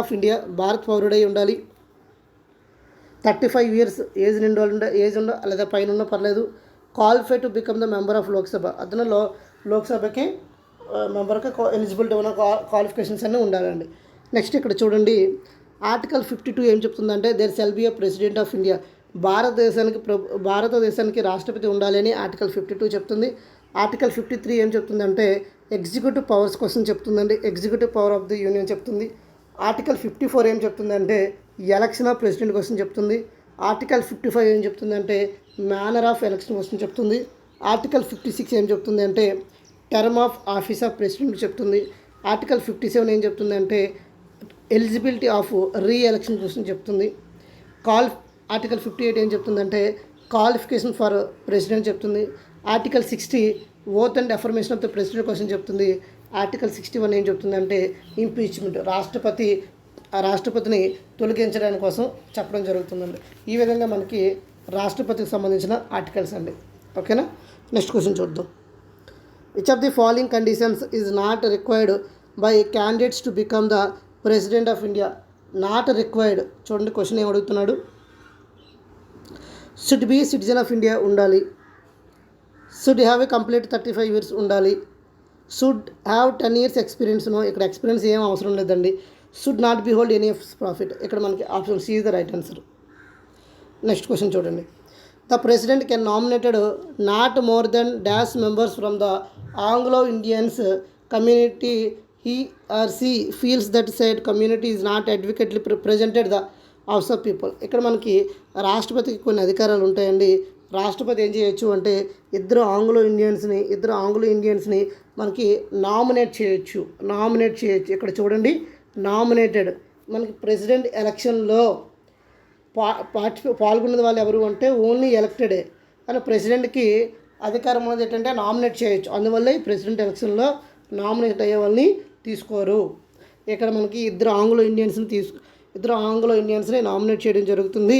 of India, Bharat పౌరుడై ఉండాలి, 35 ఇయర్స్ ఏజ్ ఉండాలి లేదా పైన ఉన్న పర్లేదు, qualify to become the member of Lok Sabha, అతను లోక్సభకి మెంబర్కి ఎలిజిబిలిటీ ఉన్న క్వాలిఫికేషన్స్ అన్నీ ఉండాలండి. నెక్స్ట్ ఇక్కడ చూడండి, ఆర్టికల్ 52 ఏం చెప్తుందంటే there shall be a president of India, భారతదేశానికి రాష్ట్రపతి ఉండాలి అని ఆర్టికల్ 52 చెప్తుంది. ఆర్టికల్ 53 ఏం చెప్తుందంటే ఎగ్జిక్యూటివ్ పవర్స్ కోసం చెప్తుందండి, executive power of the union చెప్తుంది. ఆర్టికల్ 54 ఏం చెప్తుందంటే ఎలక్షన్ ఆఫ్ ప్రెసిడెంట్ కోసం చెప్తుంది. ఆర్టికల్ 55 ఏం చెప్తుందంటే మేనర్ ఆఫ్ ఎలక్షన్ కోసం చెప్తుంది. ఆర్టికల్ 56 ఏం చెప్తుంది అంటే term of office of president చెప్తుంది. ఆర్టికల్ 57 ఏం చెప్తుంది అంటే ఎలిజిబిలిటీ ఆఫ్ రీ ఎలక్షన్ కోసం చెప్తుంది. ఆర్టికల్ 58 ఏం చెప్తుందంటే క్వాలిఫికేషన్ ఫర్ ప్రెసిడెంట్ చెప్తుంది. Article 60 oath and affirmation of the president కోసం చెప్తుంది. ఆర్టికల్ 61 ఏం చెప్తుందంటే ఇంపీచ్మెంట్, రాష్ట్రపతిని తొలగించడానికి కోసం చెప్పడం జరుగుతుందండి. ఈ విధంగా మనకి రాష్ట్రపతికి సంబంధించిన ఆర్టికల్స్ అండి. ఓకేనా, నెక్స్ట్ క్వశ్చన్ చూద్దాం. Which of the following conditions is not required by candidates to become the president of India. Not required, చూడండి క్వశ్చన్ ఏం అడుగుతున్నాడు. Should be citizen of India ఉండాలి, should have a complete 35 years ఉండాలి, షుడ్ హ్యావ్ 10 ఇయర్స్ ఎక్స్పీరియన్స్. ఇక్కడ ఎక్స్పీరియన్స్ ఏం అవసరం లేదండి. Should not be hold any of profit. ఇక్కడ మనకి option C is the right answer. Next question చూడండి. The president can nominated not more than dash members from the Anglo Indians community he or she feels that said community is not adequately represented the house of people. ఇక్కడ మనకి రాష్ట్రపతికి కొన్ని అధికారాలు ఉంటాయండి. రాష్ట్రపతి ఏం చేయొచ్చు అంటే ఇద్దరు ఆంగ్లో ఇండియన్స్ని మనకి నామినేట్ చేయొచ్చు. ఇక్కడ చూడండి, నామినేటెడ్ మనకి ప్రెసిడెంట్ ఎలక్షన్లో పాల్గొన్నది వాళ్ళు ఎవరు అంటే ఓన్లీ ఎలక్టెడే. కానీ ప్రెసిడెంట్కి అధికారం ఉన్నది ఏంటంటే నామినేట్ చేయొచ్చు. అందువల్ల ఈ ప్రెసిడెంట్ ఎలక్షన్లో నామినేట్ అయ్యే వాళ్ళని తీసుకోరు. ఇక్కడ మనకి ఇద్దరు ఆంగ్లో ఇండియన్స్ని నామినేట్ చేయడం జరుగుతుంది.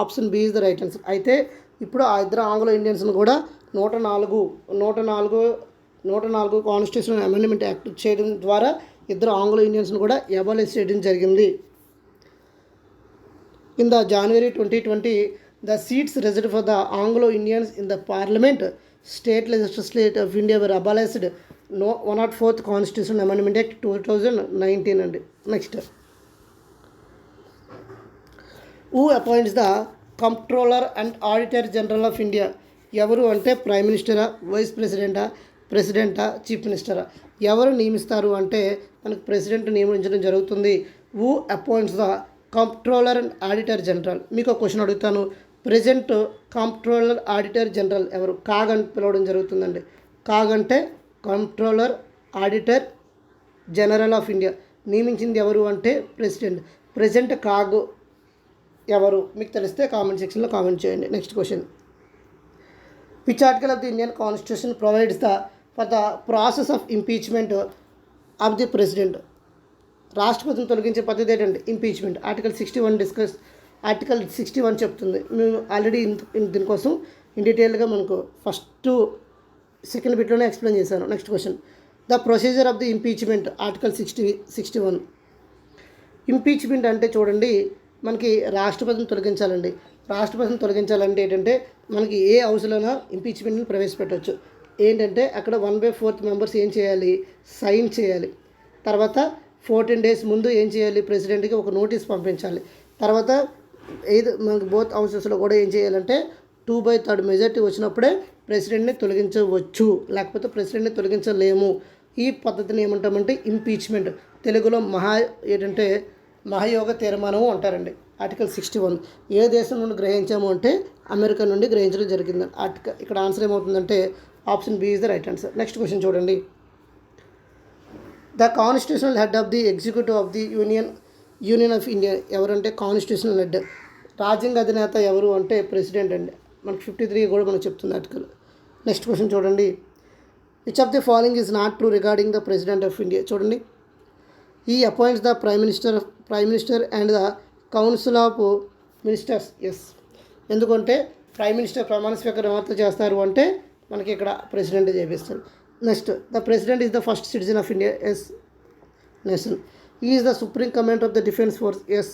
Option B is the right answer. అయితే ఇప్పుడు ఆ ఇద్దరు ఆంగ్లో ఇండియన్స్ని కూడా 104 కాన్స్టిట్యూషన్ అమెండ్మెంట్ యాక్ట్ చేయడం ద్వారా ఇద్దరు ఆంగ్లో ఇండియన్స్ని కూడా అబాలిష్ చేయడం జరిగింది. In the January 2020 the seats reserved for the Anglo Indians in the Parliament State Legislature of India were abolished. 104th Constitution Amendment Act 2019 and next. Who appoints the Comptroller and Auditor General of India? ఎవరు అంటే ప్రైమ్ మినిస్టరా, వైస్ ప్రెసిడెంటా, చీఫ్ మినిస్టరా? ఎవరు నియమిస్తారు అంటే మనకు ప్రెసిడెంట్ నియమించడం జరుగుతుంది. Who appoints the comptroller and auditor general. మీకు ఒక క్వశ్చన్ అడుగుతాను. ప్రెజెంట్ కాంప్ట్రోలర్ ఆడిటర్ జనరల్ ఎవరు? కాగ్ అని పిలవడం జరుగుతుందండి. కాగ్ అంటే comptroller auditor general of India. నియమించింది ఎవరు అంటే ప్రెసిడెంట్. ప్రెజెంట్ కాగ్ ఎవరు? మీకు తెలిస్తే కామెంట్ సెక్షన్లో కామెంట్ చేయండి. Next question. Which article of the Indian constitution provides for the process of impeachment of the president? రాష్ట్రపతిని తొలగించే పద్ధతి ఏంటంటే ఇంపీచ్మెంట్. ఆర్టికల్ 61 చెప్తుంది. మేము ఆల్రెడీ దీనికోసం ఇన్ డీటెయిల్గా మనకు ఫస్ట్ సెకండ్ బిట్లోనే ఎక్స్ప్లెయిన్ చేశాను. Next question. The procedure of the impeachment. Article 61. Impeachment అంటే చూడండి, మనకి రాష్ట్రపతిని తొలగించాలండి. రాష్ట్రపతిని తొలగించాలంటే ఏంటంటే మనకి ఏ హౌస్లోనో ఇంపీచ్మెంట్ని ప్రవేశపెట్టవచ్చు. ఏంటంటే అక్కడ 1/4 మెంబర్స్ ఏం చేయాలి? సైన్ చేయాలి. తర్వాత 14 days ముందు ఏం చేయాలి? ప్రెసిడెంట్కి ఒక నోటీస్ పంపించాలి. తర్వాత మనకి బోత్ హౌసెస్లో కూడా ఏం చేయాలంటే 2/3 మెజార్టీ వచ్చినప్పుడే ప్రెసిడెంట్ని తొలగించవచ్చు, లేకపోతే ప్రెసిడెంట్ని తొలగించలేము. ఈ పద్ధతిని ఏమంటామంటే ఇంపీచ్మెంట్. తెలుగులో మహాయోగ తీర్మానం అంటారండి. ఆర్టికల్ 61 ఏ దేశం నుండి గ్రహించాము అంటే అమెరికా నుండి గ్రహించడం జరిగింది. ఇక్కడ ఆన్సర్ ఏమవుతుందంటే option B is the right answer. Next question చూడండి. The constitutional head of the executive of the union of India ఎవరంటే కాన్స్టిట్యూషనల్ హెడ్. రాజ్యాంగ అధినేత ఎవరు అంటే ప్రెసిడెంట్ అండి. మనకి 53 కూడా మనకు చెప్తుంది ఆర్టికల్. నెక్స్ట్ క్వశ్చన్ చూడండి. Which of the following is not true regarding the president of India? చూడండి. He appoints the prime minister and the council of ministers. Yes. ఎందుకంటే ప్రైమ్ మినిస్టర్ ప్రమాణ స్వీకారం ఎవరితో చేస్తారు అంటే మనకి ఇక్కడ ప్రెసిడెంట్ చేపిస్తారు. Next. The president is the first citizen of India. Yes. Nation. He is the supreme commander of the defence force. Yes.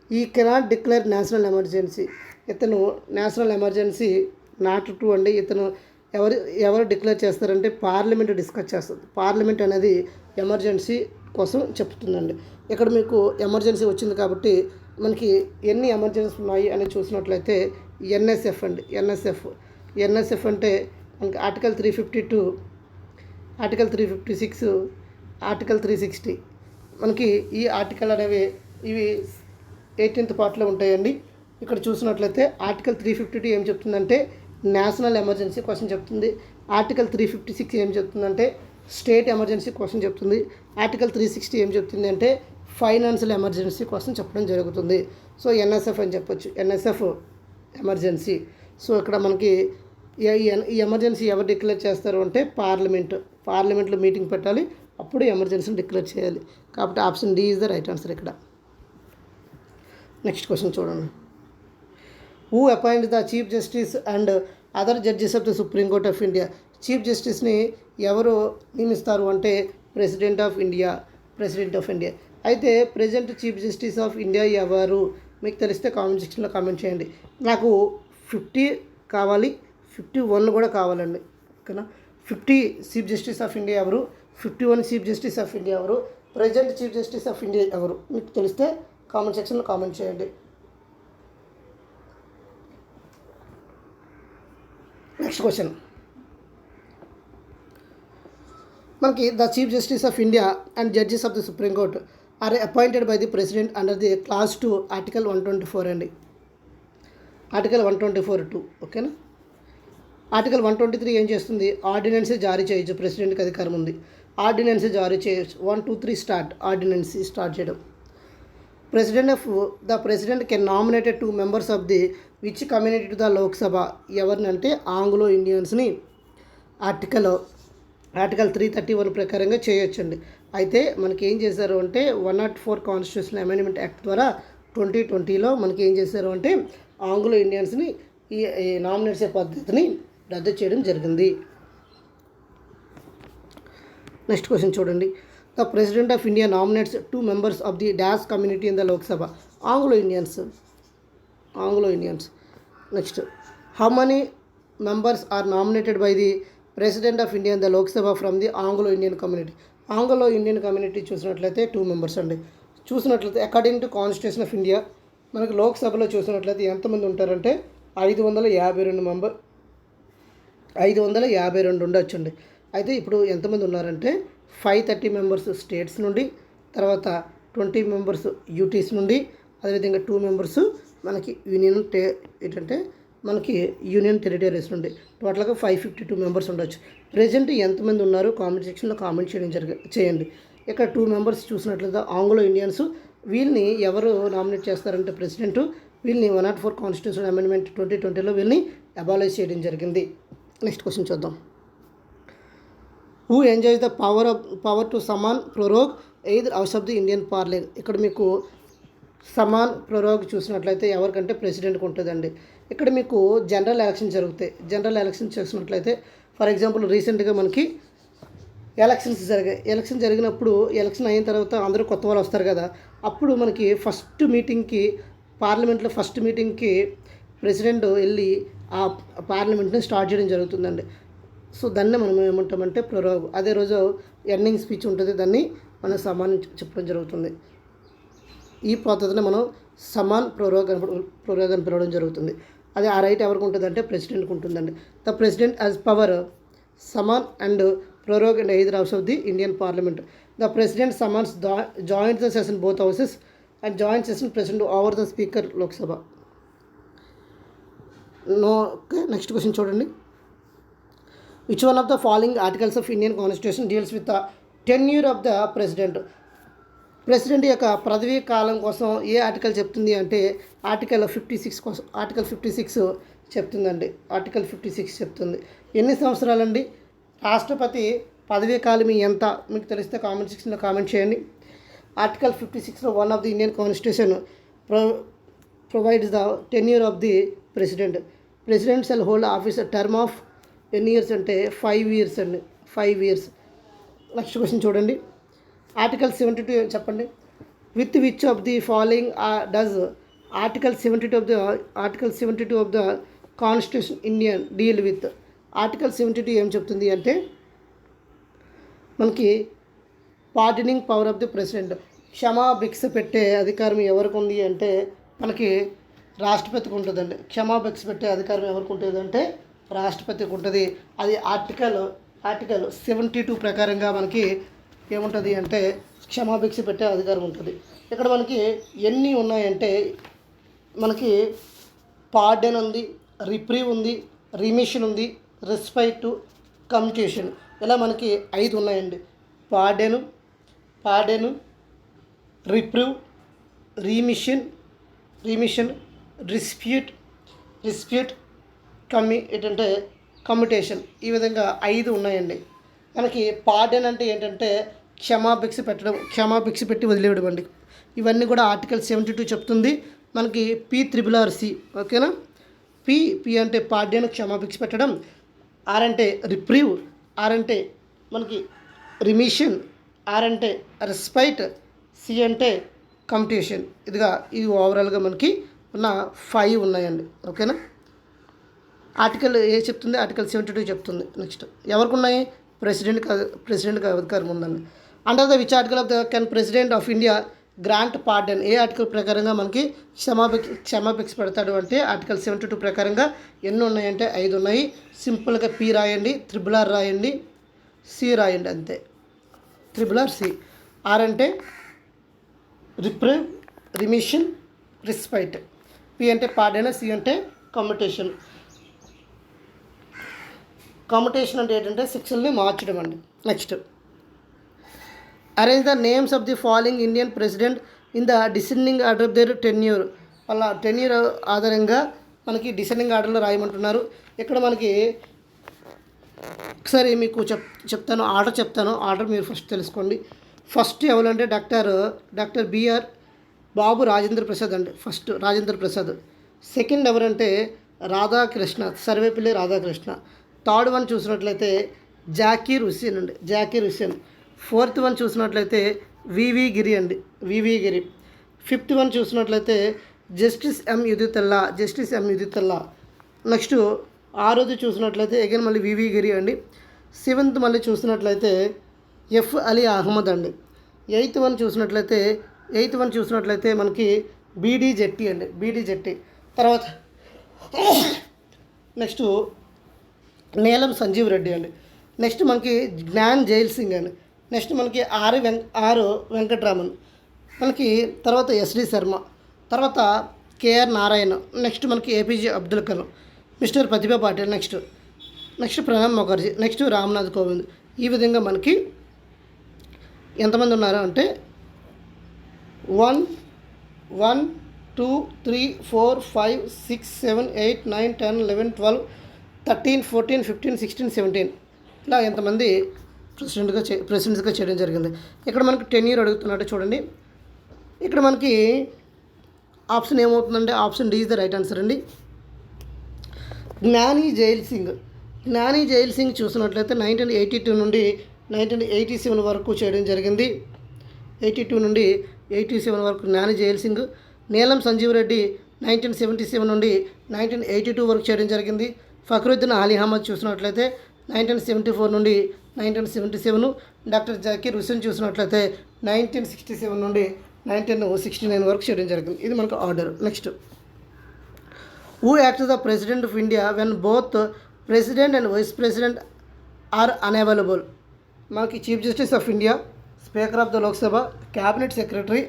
He cannot declare national emergency. ఇతను నేషనల్ ఎమర్జెన్సీ నాట్ ట్రూ అండి. ఇతను ఎవరు డిక్లేర్ చేస్తారంటే పార్లమెంట్ డిస్కస్ చేస్తుంది. పార్లమెంట్ అనేది ఎమర్జెన్సీ కోసం చెప్తుందండి. ఇక్కడ మీకు ఎమర్జెన్సీ వచ్చింది కాబట్టి మనకి ఎన్ని ఎమర్జెన్సీ ఉన్నాయి అని చూసినట్లయితే ఎన్ఎస్ఎఫ్ అండి. ఎన్ఎస్ఎఫ్ అంటే మనకి ఆర్టికల్ 352, ఆర్టికల్ 356, ఆర్టికల్ 360. మనకి ఈ ఆర్టికల్ అనేవి ఇవి 18th పార్ట్లో ఉంటాయండి. ఇక్కడ చూసినట్లయితే ఆర్టికల్ 352 ఏం చెప్తుందంటే నేషనల్ ఎమర్జెన్సీ కోసం చెప్తుంది. ఆర్టికల్ 356 ఏం చెప్తుందంటే స్టేట్ ఎమర్జెన్సీ కోసం చెప్తుంది. ఆర్టికల్ 360 ఏం చెప్తుంది అంటే ఫైనాన్షియల్ ఎమర్జెన్సీ కోసం చెప్పడం జరుగుతుంది. సో ఎన్ఎస్ఎఫ్ అని చెప్పొచ్చు. NSF emergency. సో ఇక్కడ మనకి ఈ ఎమర్జెన్సీ ఎవరు డిక్లేర్ చేస్తారు అంటే పార్లమెంట్లో మీటింగ్ పెట్టాలి, అప్పుడు ఎమర్జెన్సీని డిక్లేర్ చేయాలి. కాబట్టి option D is the right answer ఇక్కడ. నెక్స్ట్ క్వశ్చన్ చూడండి. Who appoint the chief justice and other judges of the supreme court of India? Chief జస్టిస్ని ఎవరు నియమిస్తారు అంటే ప్రెసిడెంట్ ఆఫ్ ఇండియా. అయితే present chief justice of India ఎవరు? మీకు తెలిస్తే కామెంట్ సెక్షన్లో కామెంట్ చేయండి. నాకు 50 కావాలి, 51 కూడా కావాలండి. ఓకేనా? 50 చీఫ్ జస్టిస్ ఆఫ్ ఇండియా ఎవరు, 51 చీఫ్ జస్టిస్ ఆఫ్ ఇండియా ఎవరు, present chief justice of India ఎవరు? మీకు తెలిస్తే కామెంట్ సెక్షన్లో కామెంట్ చేయండి. Next question. మనకి the chief justice of India and judges of the supreme court are appointed by the president under the clause 2 article 124 అండి. ఆర్టికల్ 124(2). ఓకేనా? ఆర్టికల్ 123 ఏం చేస్తుంది? ఆర్డినెన్స్ జారీ చేయొచ్చు. ప్రెసిడెంట్కి అధికారం ఉంది. ఆర్డినెన్స్ జారీ చేయొచ్చు. 1, 2, 3 స్టార్ట్. ఆర్డినెన్స్ స్టార్ట్ చేయడం. The president can nominated 2 members of the which community to the Lok Sabha. ఎవరినంటే ఆంగ్లో ఇండియన్స్ని ఆర్టికల్ 331 ప్రకారంగా చేయొచ్చండి. అయితే మనకి ఏం చేశారు అంటే 104 కాన్స్టిట్యూషన్ అమెండ్మెంట్ యాక్ట్ ద్వారా 2020లో మనకి ఏం చేశారు అంటే ఆంగ్లో ఇండియన్స్ని ఈ నామినేట్స్ పద్ధతిని రద్దు చేయడం జరిగింది. నెక్స్ట్ క్వశ్చన్ చూడండి. The president of India nominates 2 members of the dash community in the Lok Sabha. Anglo Indians. Next. How many members are nominated by the president of India in the Lok Sabha from the Anglo Indian community? Anglo Indian community చూసినట్లయితే 2 members అండి. చూసినట్లయితే according to constitution of India మనకు లోక్సభలో చూసినట్లయితే ఎంతమంది ఉంటారంటే 552 ఉండొచ్చండి. అయితే ఇప్పుడు ఎంతమంది ఉన్నారంటే 530 members స్టేట్స్ నుండి, తర్వాత 20 members యూటీస్ నుండి, అదేవిధంగా 2 మెంబర్స్ మనకి ఏంటంటే మనకి యూనియన్ టెరిటరీస్ నుండి టోటల్గా 552 మెంబర్స్ ఉండొచ్చు. ప్రెజెంట్ ఎంతమంది ఉన్నారు కామెంట్ సెక్షన్లో కామెంట్ చేయండి. ఇక్కడ 2 మెంబర్స్ చూసినట్లయితే ఆంగ్లో ఇండియన్స్. వీళ్ళని ఎవరు నామినేట్ చేస్తారంటే ప్రెసిడెంట్. వీళ్ళని 104 కాన్స్టిట్యూషన్ అమెండ్మెంట్ 2020లో వీళ్ళని అబాలిష్ చేయడం జరిగింది. నెక్స్ట్ క్వశ్చన్ చూద్దాం. Who enjoys the power to Samman prorogue either house of the Indian parliament. ఇక్కడ మీకు సమాన్ ప్రొరోగ్ చూసినట్లయితే ఎవరికంటే ప్రెసిడెంట్కి ఉంటుందండి. ఇక్కడ మీకు జనరల్ ఎలక్షన్ జరుగుతాయి. జనరల్ ఎలక్షన్ చూసినట్లయితే ఫర్ ఎగ్జాంపుల్ రీసెంట్గా మనకి ఎలక్షన్ జరిగినప్పుడు ఎలక్షన్ అయిన తర్వాత అందరూ కొత్త వాళ్ళు వస్తారు కదా, అప్పుడు మనకి పార్లమెంట్లో ఫస్ట్ మీటింగ్కి ప్రెసిడెంట్ వెళ్ళి ఆ పార్లమెంట్ని స్టార్ట్ చేయడం జరుగుతుందండి. సో దాన్ని మనం ఏమంటామంటే ప్రొరోగ్. అదే రోజు ఎండింగ్ స్పీచ్ ఉంటుంది, దాన్ని మనం సమాన్ చెప్పడం జరుగుతుంది. ఈ పద్ధతిని మనం సమాన్ ప్రొరోగ్ అని పిలవడం జరుగుతుంది. అది ఆ రైట్ ఎవరికి ఉంటుందంటే ప్రెసిడెంట్కి ఉంటుందండి. The president as power Samman and prorogue and either house of the Indian Parliament. The President summons joins the session both houses and joint session President over the Speaker Lok Sabha. No, okay, next question చూడండి. Which one of the following articles of Indian Constitution deals with the tenure of the President? President యొక్క పదవీ కాలం కోసం ఏ ఆర్టికల్ చెప్తుంది అంటే ఆర్టికల్ 56 కోసం ఆర్టికల్ 56 చెప్తుందండి. ఆర్టికల్ 56 చెప్తుంది. ఎన్ని సంవత్సరాలండి? రాష్ట్రపతి పదవీ కాలం ఎంత మీకు తెలిస్తే కామెంట్ సెక్షన్లో కామెంట్ చేయండి. ఆర్టికల్ 56లో one of the Indian constitution provides the tenure of the president. President shall hold office term of ఎన్ని ఇయర్స్ అంటే 5 years అండి. 5 years. నెక్స్ట్ క్వశ్చన్ చూడండి. ఆర్టికల్ 72 చెప్పండి. With which of the following does article 72 of the constitution Indian deal with. Article 72 ఏం చెప్తుంది అంటే మనకి pardoning power of the president. క్షమాభిక్ష పెట్టే అధికారం ఎవరికి ఉంది అంటే మనకి రాష్ట్రపతికి ఉంటుందండి. క్షమాభిక్ష పెట్టే అధికారం ఎవరికి ఉంటుంది అంటే రాష్ట్రపతికి ఉంటుంది. అది ఆర్టికల్ 72 ప్రకారంగా మనకి ఏముంటుంది అంటే క్షమాభిక్ష పెట్టే అధికారం ఉంటుంది. ఇక్కడ మనకి ఎన్ని ఉన్నాయంటే మనకి పార్డన్ ఉంది, రిప్రీవ్ ఉంది, రిమిషన్ ఉంది, రెస్పైట్, కమ్యూటేషన్, ఇలా మనకి 5 ఉన్నాయండి. పార్డెను, రిప్రీవ్, రిమిషన్, డిస్ప్యూట్, ఏంటంటే కమ్యూటేషన్. ఈ విధంగా 5 ఉన్నాయండి. మనకి పార్డెన్ అంటే ఏంటంటే క్షమాభిక్ష పెట్టి వదిలేయడం అండి. ఇవన్నీ కూడా ఆర్టికల్ 72 చెప్తుంది. మనకి PRRC ఓకేనా. పి అంటే పార్డెన్ క్షమాభిక్ష పెట్టడం, ఆర్ అంటే రిప్రీవ్, ఆర్ అంటే మనకి రిమిషన్, ఆర్ అంటే రెస్పైట్, సి అంటే కమ్యూటేషన్. ఇది ఓవరాల్గా మనకి ఉన్న 5 ఉన్నాయండి. ఓకేనా. ఆర్టికల్ ఏ చెప్తుంది? ఆర్టికల్ 72 చెప్తుంది. నెక్స్ట్ ఎవరికి ఉన్నాయి? ప్రెసిడెంట్కి అధికారం ఉందండి. Under the which article of they can president of India grant pardon. A article ప్రకారంగా మనకి క్షమాభిక్ష పెడతాడు అంటే ఆర్టికల్ 72 ప్రకారంగా ఎన్ని ఉన్నాయంటే 5 ఉన్నాయి. సింపుల్గా పి రాయండి, RRR రాయండి, సి రాయండి, అంతే. RRC. ఆర్ అంటే రిప్రీవ్, రిమిషన్, రెస్పైట్. పి అంటే పార్డన్, సి అంటే కమ్యూటేషన్. కమ్యూటేషన్ అంటే ఏంటంటే శిక్షల్ని మార్చడం అండి. Next arrange the names of the following Indian president in the descending order of their tenure. వాళ్ళ టెన్యూర్ ఆధారంగా మనకి డిసెండింగ్ ఆర్డర్లో రాయమంటున్నారు. ఇక్కడ మనకి ఒకసారి మీకు చెప్తాను, ఆర్డర్ మీరు ఫస్ట్ తెలుసుకోండి. ఫస్ట్ ఎవరంటే డాక్టర్ బిఆర్ బాబు రాజేంద్ర ప్రసాద్ అండి. ఫస్ట్ రాజేంద్ర ప్రసాద్. సెకండ్ ఎవరంటే రాధాకృష్ణ, సర్వేపల్లి రాధాకృష్ణ. థర్డ్ వన్ చూసినట్లయితే జాకీర్ హుస్సేన్. ఫోర్త్ వన్ చూసినట్లయితే వివి గిరి. ఫిఫ్త్ వన్ చూసినట్లయితే జస్టిస్ ఎం యుదితల్లా. నెక్స్ట్ ఆరోది చూసినట్లయితే అగైన్ మళ్ళీ వివి గిరి అండి. సెవెంత్ మళ్ళీ చూసినట్లయితే ఎఫ్ అలీ అహ్మద్ అండి. ఎయిత్ వన్ చూసినట్లయితే మనకి బీడీ జెట్టి. తర్వాత నెక్స్ట్ నీలం సంజీవ్ రెడ్డి అండి. నెక్స్ట్ మనకి జ్ఞాన్ జైల్ సింగ్ అండి. నెక్స్ట్ మనకి ఆర్ వెంకట్రామన్. మనకి తర్వాత ఎస్డి శర్మ. తర్వాత కేఆర్ నారాయణ, నెక్స్ట్ మనకి ఏపీజే అబ్దుల్ కలాం, మిస్టర్ ప్రతిభా పాటిల్, నెక్స్ట్ ప్రణబ్ ముఖర్జీ, నెక్స్ట్ రామ్నాథ్ కోవింద్. ఈ విధంగా మనకి ఎంతమంది ఉన్నారు అంటే 1 1 2 3 4 5 6 7 8 9 10 11 12 13 14 15 16 17 ఇలా ఎంతమంది ప్రెసిడెంట్స్గా చేయడం జరిగింది. ఇక్కడ మనకి 10 year అడుగుతున్నట్టు చూడండి. ఇక్కడ మనకి ఆప్షన్ ఏమవుతుందంటే option D is the right answer అండి. జ్ఞాని జైల్ సింగ్ చూసినట్లయితే 1982 నుండి 1987 వరకు చేయడం జరిగింది. 82 నుండి 87 వరకు జ్ఞాని జైల్ సింగ్. నీలం సంజీవ్ రెడ్డి 1977 నుండి 1982 వరకు చేయడం జరిగింది. ఫక్రుద్దీన్ అలీ అహ్మద్ చూసినట్లయితే 1974 నుండి 1977. డాక్టర్ జాకీర్ హుస్సేన్ చూసినట్లయితే 1967 నుండి 1969 వరకు చేయడం జరిగింది. ఇది మనకు order. Next, who acts the president of India when both president and vice president are unavailable? మనకి chief justice of India, speaker of the Lok Sabha, cabinet secretary,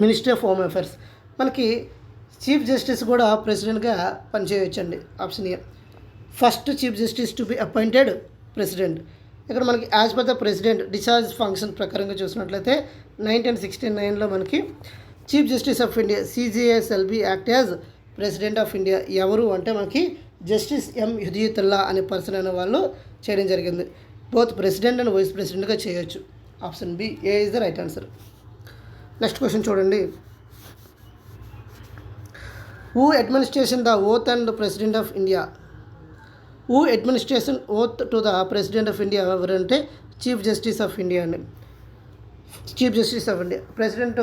ministry of home affairs. మనకి చీఫ్ జస్టిస్ కూడా ప్రెసిడెంట్గా పనిచేయవచ్చండి. Option A. First chief justice to be appointed president. ఇక్కడ మనకి as per the president discharge function ప్రకారంగా చూసినట్లయితే 1969లో మనకి chief justice of India CJSLB act as president of India ఎవరు అంటే మనకి జస్టిస్ M. హిదాయతుల్లా అనే పర్సన్ అనే వాళ్ళు చేయడం జరిగింది. బోత్ ప్రెసిడెంట్ అండ్ వైస్ ప్రెసిడెంట్గా చేయొచ్చు. Option B, A is the right answer. Next question చూడండి. Who administration the oath and president of India? Who administration oath to the president of India ఎవరంటే చీఫ్ జస్టిస్ ఆఫ్ ఇండియా అండి. Chief justice of India president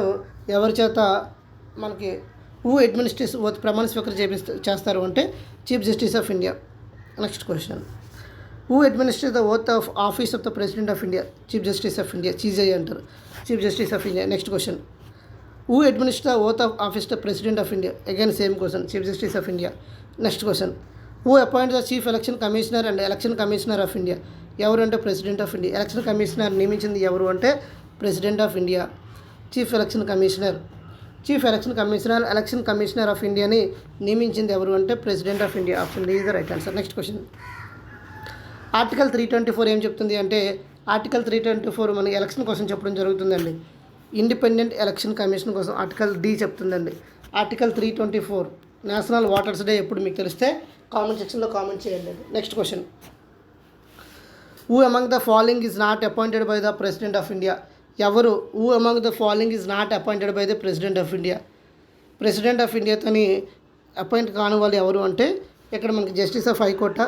ఎవరి చేత మనకి హూ అడ్మినిస్ట్రేషన్ ఓత్ ప్రమాణ స్వీకారం చేస్తారు అంటే chief justice of India. Next question, who administrate the oath of office of the president of India? Chief justice of India, CJI అంటారు, chief justice of India. Next question, who administrate the oath of office the president of India? Again same question, chief justice of India. Next question, who appoint the chief election commissioner and election commissioner of India? ఎవరు అంటే president of India. Election commissioner నియమించింది ఎవరు అంటే president of India. Chief election commissioner election commissioner of ఇండియాని నియమించింది ఎవరు అంటే president of India. Option D is the right answer. Next question, article 324 ఏం చెప్తుంది అంటే ఆర్టికల్ 324 మన ఎలక్షన్ కోసం చెప్పడం జరుగుతుందండి. ఇండిపెండెంట్ ఎలక్షన్ కమిషన్ కోసం ఆర్టికల్ డి చెప్తుందండి. ఆర్టికల్ 324 నేషనల్ ఓటర్స్ డే ఎప్పుడు మీకు తెలిస్తే కామెంట్ సెక్షన్లో కామెంట్ చేయండి. Next question, who among the following is not appointed by the president of India? ఎవరు who among the following is not appointed by the president of India? President of ఇండియాతోని అపాయింట్ కాని వాళ్ళు ఎవరు అంటే ఇక్కడ మనకి జస్టిస్ ఆఫ్ హైకోర్టా,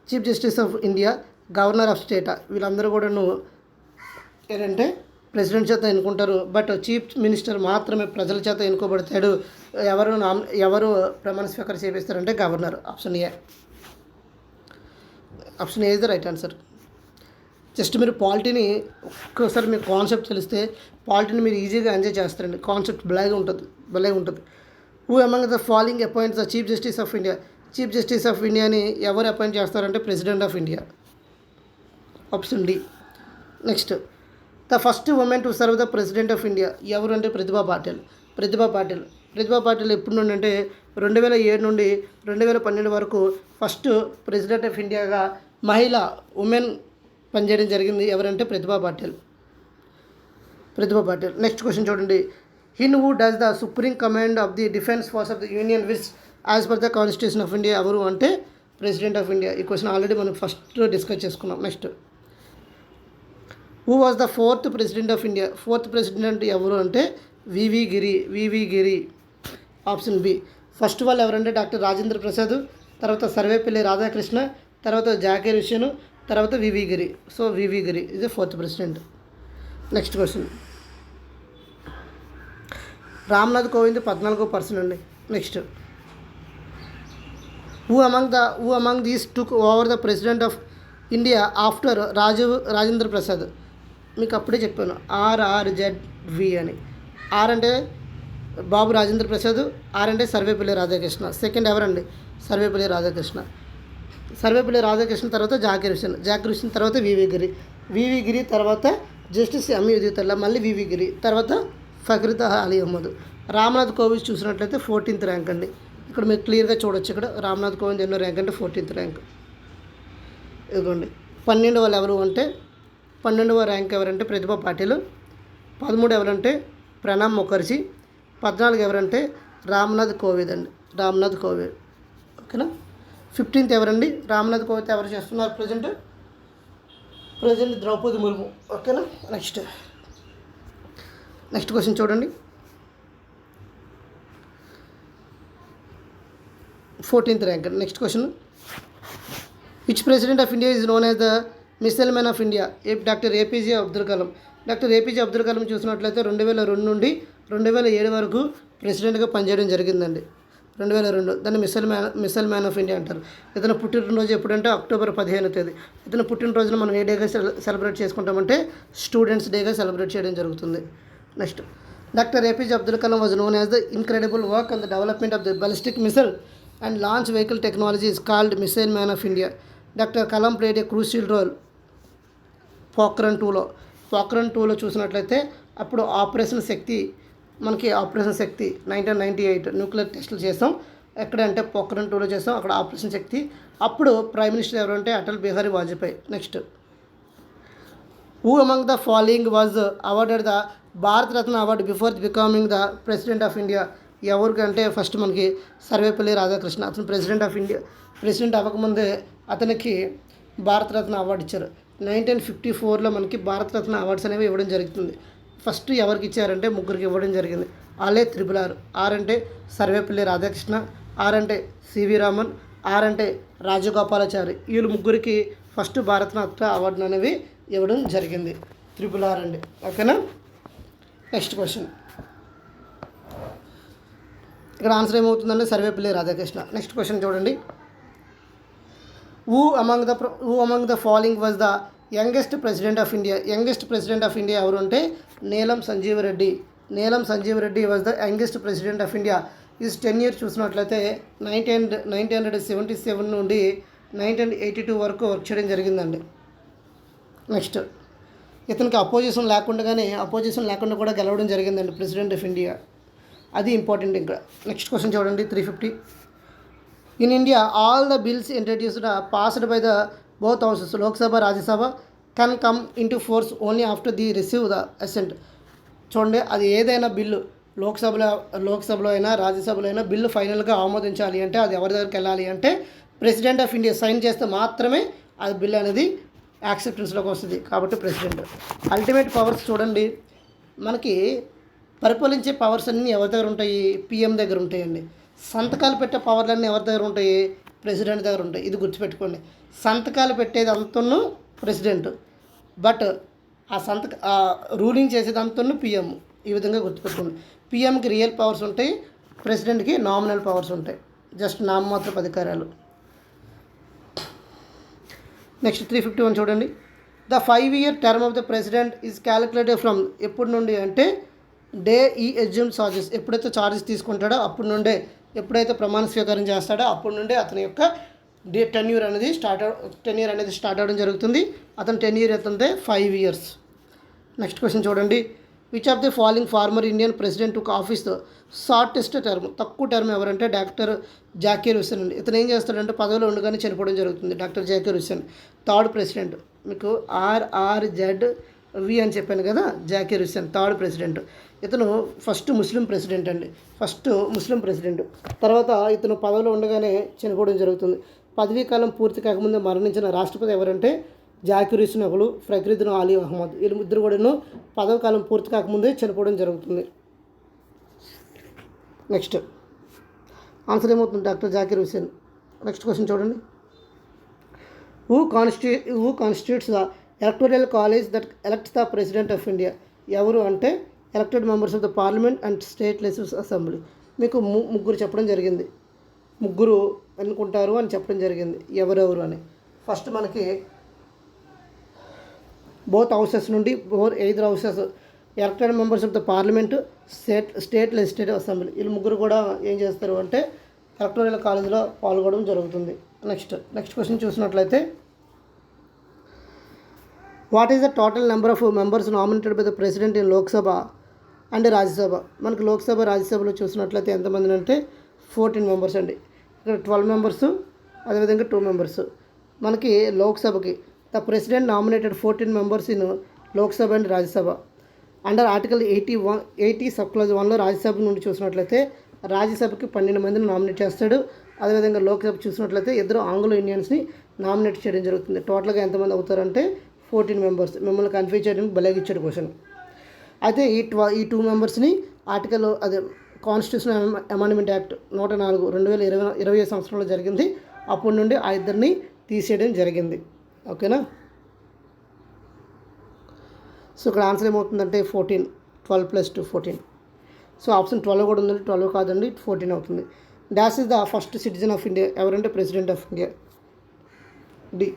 chief justice of India, governor of స్టేటా, వీళ్ళందరూ కూడాను ఏంటంటే ప్రెసిడెంట్ చేత ఎన్నుకుంటారు. బట్ చీఫ్ మినిస్టర్ మాత్రమే ప్రజల చేత ఎన్నుకోబడతాడు. ఎవరు ప్రమాణ స్వీకారం చేపిస్తారంటే governor. Option A. Option A is the right answer. Just మీరు పాలిటీని ఒక్కసారి మీకు కాన్సెప్ట్ తెలిస్తే పాలిటీని మీరు ఈజీగా ఎంజాయ్ చేస్తారండి. కాన్సెప్ట్ భలేగా ఉంటుంది. Who among the following appoints the chief justice of India? Chief justice of ఇండియాని ఎవరు అపాయింట్ చేస్తారంటే president of India. Option D. Next, the first women to serve the president of India ఎవరు అంటే ప్రతిభా పాటిల్ ఎప్పుడు నుండి అంటే 2007 నుండి 2012 వరకు ఫస్ట్ ప్రెసిడెంట్ ఆఫ్ ఇండియాగా మహిళ ఉమెన్ పనిచేయడం జరిగింది. ఎవరంటే ప్రతిభా పాటిల్. నెక్స్ట్ క్వశ్చన్ చూడండి, హిన్ who does the supreme command of the defence force of the union which as per the constitution of India? ఎవరు అంటే ప్రెసిడెంట్ ఆఫ్ ఇండియా. ఈ క్వశ్చన్ ఆల్రెడీ మనం ఫస్ట్ డిస్కస్ చేసుకున్నాం. Next, who was the fourth president of India? Fourth president ఎవరు అంటే V V Giri. Option B. First వాళ్ళు ఎవరంటే డాక్టర్ రాజేంద్ర ప్రసాద్, తర్వాత సర్వేపల్లి రాధాకృష్ణ, తర్వాత జాకీర్ హుస్సేన్, తర్వాత V V Giri. So V V Giri is the fourth president. Next question, Ramnath Kovind 14వ పర్సన్ అండి. Next, who among these took over the president of India after Rajendra Prasad? మీకు అప్పుడే చెప్పాను RRZV అని. ఆర్ అంటే బాబు రాజేంద్ర ప్రసాద్, ఆర్ అంటే సర్వేపల్లి రాధాకృష్ణ. సెకండ్ ఎవరండి? సర్వేపల్లి రాధాకృష్ణ తర్వాత జాకీర్ హుస్సేన్ తర్వాత వివి గిరి తర్వాత జస్టిస్ M. హిదాయతుల్లా, మళ్ళీ వివి గిరి తర్వాత ఫక్రుద్దీన్ అలీ అహ్మద్. రామ్నాథ్ కోవింద్ చూసినట్లయితే 14th ర్యాంక్ అండి. ఇక్కడ మీరు క్లియర్గా చూడొచ్చు. ఇక్కడ రామ్నాథ్ కోవింద్ ఎన్నో ర్యాంక్ అంటే 14th ర్యాంక్. ఇదిగోండి. 12వ ఎవరు అంటే 12వ ర్యాంక్ ఎవరంటే ప్రతిభా పాటిల్. 13 ఎవరంటే ప్రణబ్ ముఖర్జీ. 14 ఎవరంటే రామ్నాథ్ కోవింద్ అండి. రామ్నాథ్ కోవింద్. ఓకేనా. 15th ఎవరండి? రామ్నాథ్ కోవింద్ ఎవరు చేస్తున్నారు ప్రజెంట్ ద్రౌపది ముర్ము. ఓకేనా. నెక్స్ట్ క్వశ్చన్ చూడండి. 14th rank. Next question, which president of India is known as the missile man of India? Doctor APJ Abdul Kalam. Doctor APJ Abdul Kalam చూసినట్లయితే 2002 నుండి 2007 వరకు ప్రెసిడెంట్గా పనిచేయడం జరిగిందండి. 2002. దాన్ని మిస్సైల్ మ్యాన్ ఆఫ్ ఇండియా అంటారు. ఇతను పుట్టినరోజు ఎప్పుడంటే October 15వ తేదీ. ఇతను పుట్టినరోజున మనం ఏ డేగా సెలబ్రేట్ చేసుకుంటామంటే స్టూడెంట్స్ డేగా సెలబ్రేట్ చేయడం జరుగుతుంది. Next, doctor APJ Abdul Kalam was known as the incredible work on the development of the ballistic missile and launch vehicle technology is called Missile Man of India. Dr. Kalam played a crucial role Pokhran 2లో చూసినట్లయితే అప్పుడు ఆపరేషన్ శక్తి 1998 న్యూక్లియర్ టెస్టులు చేస్తాం. ఎక్కడంటే Pokhran 2లో చేస్తాం. అక్కడ ఆపరేషన్ శక్తి. అప్పుడు ప్రైమ్ మినిస్టర్ ఎవరంటే Atal Bihari Vajpayee. Next, who among the following was awarded the Bharat Ratna award before becoming the president of India? ఎవరికంటే ఫస్ట్ మనకి సర్వేపల్లి రాధాకృష్ణ. అతను ప్రెసిడెంట్ అవ్వకముందే అతనికి భారతరత్న అవార్డు ఇచ్చారు. 1954లో మనకి భారతరత్న అవార్డ్స్ అనేవి ఇవ్వడం జరుగుతుంది. ఫస్ట్ ఎవరికి ఇచ్చారంటే ముగ్గురికి ఇవ్వడం జరిగింది. వాళ్ళే RRR. ఆర్ అంటే సర్వేపల్లి రాధాకృష్ణ, ఆర్ అంటే సివి రామన్, ఆర్ అంటే రాజగోపాలాచారి. వీళ్ళు ముగ్గురికి ఫస్ట్ భారతరత్న అవార్డు అనేవి ఇవ్వడం జరిగింది. RRR అండి. ఓకేనా. నెక్స్ట్ క్వశ్చన్, ఇక్కడ ఆన్సర్ ఏమవుతుందంటే సర్వేపల్లి రాధాకృష్ణ. నెక్స్ట్ క్వశ్చన్ చూడండి. Who among the following was the youngest president of India? Youngest president of India ఎవరు అంటే Neelam Sanjiva Reddy. Was the youngest president of India. Is 10 years చూసినట్లయితే 1977 నుండి 1982 వరకు వర్క్ చేయడం జరిగిందండి. నెక్స్ట్, ఇతనికి అపోజిషన్ లేకుండా కూడా గెలవడం జరిగిందండి ప్రెసిడెంట్ ఆఫ్ ఇండియా. అది ఇంపార్టెంట్. ఇంకా నెక్స్ట్ క్వశ్చన్ చూడండి. 350. In India all the bills introduced passed by the both houses Lok Sabha Rajya Sabha can come into force only after the receive the assent. చూడండి, అది ఏదైనా బిల్లు లోక్సభలో అయినా రాజ్యసభలో అయినా బిల్లు ఫైనల్గా ఆమోదించాలి అంటే అది ఎవరి దగ్గరికి వెళ్ళాలి అంటే ప్రెసిడెంట్ ఆఫ్ ఇండియా సైన్ చేస్తే మాత్రమే అది బిల్ అనేది యాక్సెప్టెన్స్లోకి వస్తుంది. కాబట్టి ప్రెసిడెంట్. అల్టిమేట్ పవర్స్ చూడండి, మనకి పరిపాలించే పవర్స్ అన్నీ ఎవరి దగ్గర ఉంటాయి? పిఎం దగ్గర ఉంటాయండి. సంతకాలు పెట్టే పవర్లన్నీ ఎవరి దగ్గర ఉంటాయి? ప్రెసిడెంట్ దగ్గర ఉంటాయి. ఇది గుర్తుపెట్టుకోండి. సంతకాలు పెట్టేది అంతను ప్రెసిడెంట్, బట్ ఆ రూలింగ్ చేసేది అంతను పిఎం. ఈ విధంగా గుర్తుపెట్టుకోండి. పిఎంకి రియల్ పవర్స్ ఉంటాయి, ప్రెసిడెంట్కి నామినల్ పవర్స్ ఉంటాయి. జస్ట్ నామమాత్రపు అధికారాలు. నెక్స్ట్ 351 చూడండి. The 5-year term of the president is calculated from ఎప్పటి నుండి అంటే డే ఈ అజ్యూమ్ చార్జెస్. ఎప్పుడైతే చార్జెస్ తీసుకుంటాడో అప్పటి నుండే, ఎప్పుడైతే ప్రమాణ స్వీకారం చేస్తాడో అప్పటి నుండే అతని యొక్క టెన్యూర్ అనేది స్టార్ట్ అవ్వడం జరుగుతుంది. అతని టెన్యూర్ అయితే 5 years. నెక్స్ట్ క్వశ్చన్ చూడండి. Which of the following former Indian president took office shortest term? తక్కువ టర్మ్ ఎవరంటే డాక్టర్ జాకీర్ హుస్సేన్ అండి. ఇతను ఏం చేస్తాడంటే పదవిలో ఉండగానే చనిపోవడం జరుగుతుంది. Doctor Zakir Hussain 3rd president. మీకు RRZV అని చెప్పాను కదా, జాకీర్ హుస్సేన్ 3rd ప్రెసిడెంట్. ఇతను ఫస్ట్ ముస్లిం ప్రెసిడెంట్ అండి. తర్వాత ఇతను పదవిలో ఉండగానే చనిపోవడం జరుగుతుంది. పదవీ కాలం పూర్తి కాకముందే మరణించిన రాష్ట్రపతి ఎవరంటే జాకీర్ హుస్సేన్ ఒకరు, ఫక్రుద్దీన్ అలీ అహ్మద్. వీళ్ళు ఇద్దరు కూడా పదవి కాలం పూర్తి కాకముందే చనిపోవడం జరుగుతుంది. నెక్స్ట్ ఆన్సర్ ఏమవుతుంది? Doctor Zakir Hussain. Next question చూడండి. Who constitutes the electoral college that elects the president of India? ఎవరు అంటే elected members of the parliament and state legislative assembly. మీకు ముగ్గురు చెప్పడం జరిగింది. ముగ్గురు అనుకుంటారు అని చెప్పడం జరిగింది. ఎవరెవరు అని. ఫస్ట్ మనకి బోత్ హౌసెస్ నుండి either houses elected members of the parliament, state legislative assembly. వీళ్ళు ముగ్గురు కూడా ఏం చేస్తారు అంటే ఎలక్టోరల్ కాలేజీలో పాల్గొనడం జరుగుతుంది. నెక్స్ట్ క్వశ్చన్ చూసినట్లయితే what is the total number of members nominated by the president in Lok Sabha and Rajya Sabha. మనకి లోక్సభ రాజ్యసభలో చూసినట్లయితే ఎంతమంది అంటే 14 మెంబర్స్ అండి. ఇక్కడ 12 మెంబర్స్, అదేవిధంగా 2 మెంబర్స్. మనకి లోక్సభకి the president nominated 14 members in Lok Sabha and Rajya Sabha. Under article 80 sub clause 1లో రాజ్యసభ నుండి చూసినట్లయితే రాజ్యసభకి 12 మందిని నామినేట్ చేస్తాడు. అదేవిధంగా లోక్సభ చూసినట్లయితే 2 ఆంగ్లో ఇండియన్స్ని నామినేట్ చేయడం జరుగుతుంది. టోటల్గా ఎంతమంది అవుతారంటే 14 మెంబర్స్. మిమ్మల్ని కన్ఫ్యూజ్ చేయడానికి భలేగా ఇచ్చాడు క్వశ్చన్. అయితే ఈ 2 మెంబర్స్ని ఆర్టికల్ అదే కాన్స్టిట్యూషన్ అమెండ్మెంట్ యాక్ట్ 104 2020 సంవత్సరంలో జరిగింది. అప్పటి నుండి ఆ ఇద్దరిని తీసేయడం జరిగింది. ఓకేనా. సో ఇక్కడ ఆన్సర్ ఏమవుతుందంటే 14, 12 + 2 14. సో ఆప్షన్ 12 కూడా ఉందండి. 12 కాదండి, 14 అవుతుంది. Dash is the first citizen of India. ఎవరంటే president of India. D.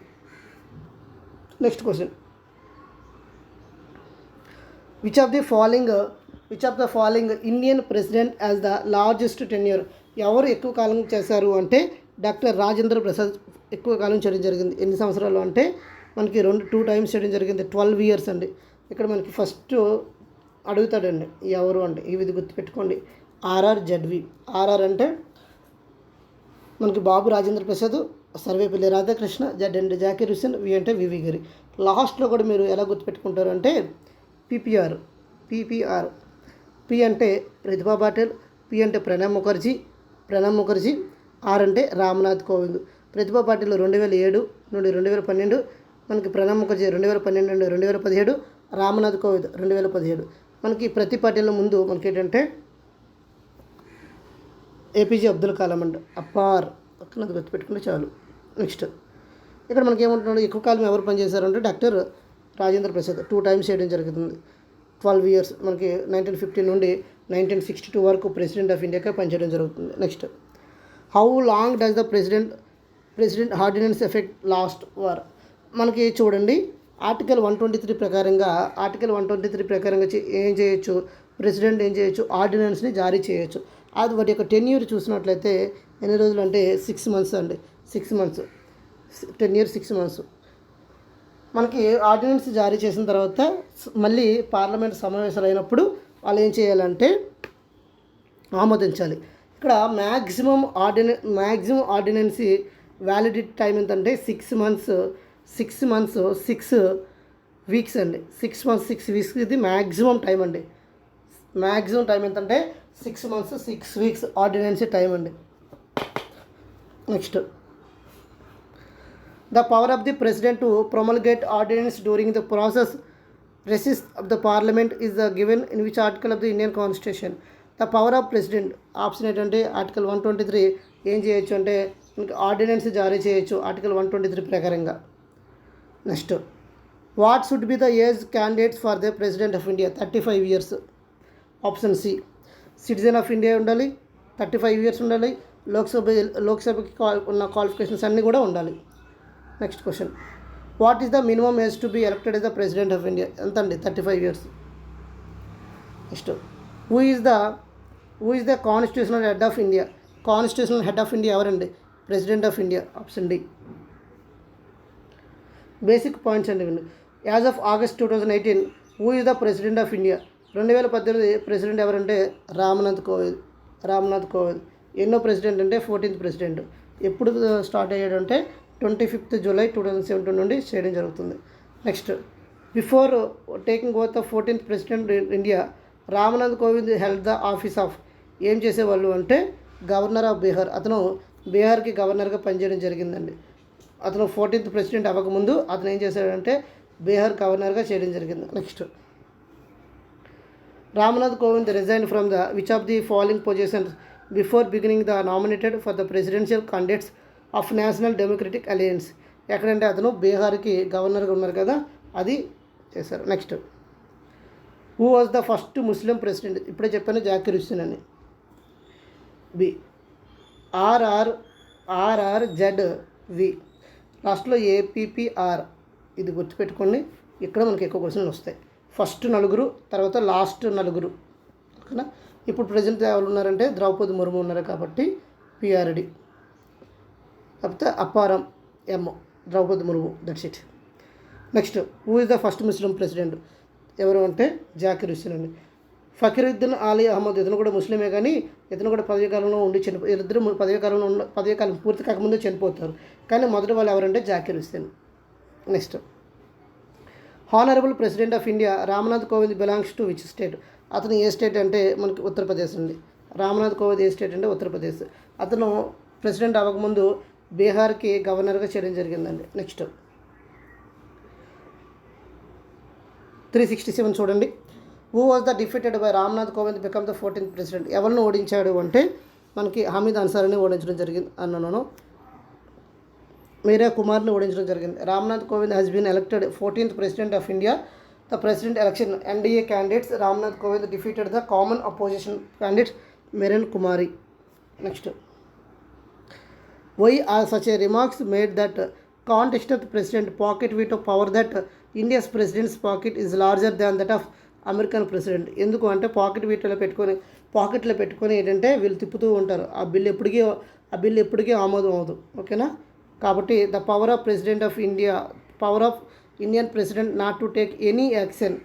Next question. Which of the following Indian president has the largest tenure. ఎవరు ఎక్కువ కాలం చేశారు అంటే డాక్టర్ రాజేంద్ర ప్రసాద్ ఎక్కువ కాలం చేయడం జరిగింది. ఎన్ని సంవత్సరాలు అంటే మనకి 2 టైమ్స్ చేయడం జరిగింది. 12 ఇయర్స్ అండి. ఇక్కడ మనకి ఫస్ట్ అడుగుతాడండి ఎవరు అంటే ఇది గుర్తుపెట్టుకోండి. RRZV. RR అంటే మనకి బాబు రాజేంద్ర ప్రసాద్, సర్వేపల్లి రాధాకృష్ణ, Z అంటే జాకీర్ హుస్సేన్, V అంటే వివి గిరి. లాస్ట్లో కూడా మీరు ఎలా గుర్తుపెట్టుకుంటారు అంటే PPR. P అంటే ప్రతిభా పాటిల్, P అంటే ప్రణబ్ ముఖర్జీ, R అంటే రామ్నాథ్ కోవింద్. ప్రతిభా పాటిల్ 2007 నుండి 2012, మనకి ప్రణబ్ ముఖర్జీ 2012 నుండి 2017, రామ్నాథ్ కోవింద్ 2017. మనకి ప్రతి పార్టీల ముందు మనకి ఏంటంటే APJ అబ్దుల్ కలాం అండి. అప్పార్ పక్కన అది గుర్తుపెట్టుకుంటే చాలు. నెక్స్ట్ ఇక్కడ మనకి ఏమంటున్నాడు, ఎక్కువ కాలం ఎవరు పనిచేశారంటే డాక్టర్ రాజేంద్ర ప్రసాద్ 2 టైమ్స్ చేయడం జరుగుతుంది. 12 ఇయర్స్ మనకి 1915 నుండి 1962 వరకు ప్రెసిడెంట్ ఆఫ్ ఇండియాగా పనిచేయడం జరుగుతుంది. Next how long does the president ordinance effect last war. మనకి చూడండి ఆర్టికల్ 123 ప్రకారంగా ఏం చేయొచ్చు, ప్రెసిడెంట్ ఏం చేయొచ్చు, ఆర్డినెన్స్ని జారీ చేయొచ్చు. అది వాటి యొక్క టెన్యూర్ చూసినట్లయితే ఎన్ని రోజులు అంటే 6 మంత్స్ అండి. 6 మంత్స్ టెన్యూర్ 6 మంత్స్. మనకి ఆర్డినెన్స్ జారీ చేసిన తర్వాత మళ్ళీ పార్లమెంట్ సమావేశాలు అయినప్పుడు వాళ్ళు ఏం చేయాలంటే ఆమోదించాలి. ఇక్కడ మ్యాక్సిమం ఆర్డినెన్స్ వ్యాలిడిటీ టైం ఎంతంటే 6 మంత్స్ 6 వీక్స్ అండి. 6 మంత్స్ 6 వీక్స్ ఇది మ్యాక్సిమం టైం అండి. మ్యాక్సిమం టైం ఎంతంటే 6 మంత్స్ 6 వీక్స్ ఆర్డినెన్స్ టైం అండి. Next the power of the president to promulgate ordinance during the process recess of the parliament is given in which article of the Indian constitution. The power of president option ఏంటంటే ఆర్టికల్ 123 ఏం చేయొచ్చు అంటే ఆర్డినెన్స్ జారీ చేయొచ్చు ఆర్టికల్ 123 ప్రకారంగా. Next what should be the age candidates for the president of India. 35 years. Option C. Citizen of India ఉండాలి, 35 ఇయర్స్ ఉండాలి, లోక్సభకి ఉన్న క్వాలిఫికేషన్స్ అన్నీ కూడా ఉండాలి. Next question. What is the minimum age to be elected as the president of India. ఎంత అండి? 35 years. Next who is the constitutional head of India. Constitutional head of India ఎవరండి? President of India. Option D. Basic points అండి ఇవన్నీ. As of August 2018 who is the president of India. 2018 president ఎవరంటే రామ్నాథ్ కోవింద్. ఎన్నో ప్రెసిడెంట్ అంటే 14th ప్రెసిడెంట్. ఎప్పుడు స్టార్ట్ అయ్యాడంటే 25th జూలై 2017 నుండి చేయడం జరుగుతుంది. Next before taking oath the 14th president India, Ramnath Kovind held the office of. ఏం చేసేవాళ్ళు అంటే గవర్నర్ ఆఫ్ బీహార్. అతను బీహార్కి గవర్నర్గా పనిచేయడం జరిగిందండి. అతను 14th ప్రెసిడెంట్ అవ్వకముందు అతను ఏం చేశాడంటే బీహార్ గవర్నర్గా చేయడం జరిగింది. Next Ramnath Kovind resign from the which of the following positions before beginning the nominated for the presidential candidates of national democratic alliance. ఎక్కడంటే అతను బీహార్కి గవర్నర్గా ఉన్నారు కదా, అది చేశారు. Next who was the first Muslim president. ఇప్పుడే చెప్పాను జాకీర్ హుస్సేన్ అని. బి. RRZV. లాస్ట్లో APPR. ఇది గుర్తుపెట్టుకోండి. ఇక్కడ మనకి ఎక్కువ క్వశ్చన్లు వస్తాయి. ఫస్ట్ నలుగురు, తర్వాత లాస్ట్ నలుగురు. ఓకేనా. ఇప్పుడు ప్రజెంట్ ఎవరు ఉన్నారంటే ద్రౌపది ముర్ము ఉన్నారు కాబట్టి PRD. కాకపోతే అప్పారం M. Droupadi Murmu. That's it. Next who is the first Muslim president. ఎవరు అంటే జాకీర్ హుస్సేన్ అండి. ఫకీరుద్దీన్ అలీ అహ్మద్ ఇతను కూడా ముస్లిమే, కానీ ఇతను కూడా పదవీ కాలంలో ఉండి ఇద్దరు పదవీ కాలం పూర్తి కాకముందే చనిపోతారు. కానీ మొదటి వాళ్ళు ఎవరంటే Zakir Hussain. Next, honourable president of India Ramnath Kovind belongs to which state? అతను ఏ స్టేట్ అంటే మనకి ఉత్తరప్రదేశ్ అండి. రామ్నాథ్ కోవింద్ ఏ స్టేట్ అంటే ఉత్తరప్రదేశ్. అతను ప్రెసిడెంట్ అవ్వకముందు బీహార్కి గవర్నర్గా చేయడం జరిగిందండి. నెక్స్ట్ 367 చూడండి. Who was the defeated by Ramnath Kovind become the 14th president? ఎవరిని ఓడించాడు అంటే మనకి హమీద్ అన్సారీని ఓడించడం జరిగింది అన్నాను. మీరా కుమార్ని ఓడించడం జరిగింది. Ramnath Kovind has been elected 14th president of India. The president election NDA candidates Ramnath Kovind defeated the common opposition candidate Meira Kumari. Next, why are such a remarks made that contested president pocket veto power that India's president's pocket is larger than that of American president? ఎందుకు అంటే పాకెట్లో పెట్టుకొని ఏంటంటే వీళ్ళు తిప్పుతూ ఉంటారు. ఆ బిల్ ఎప్పటికీ ఆమోదం అవ్వదు. ఓకేనా? కాబట్టి the power of Indian president not to take any action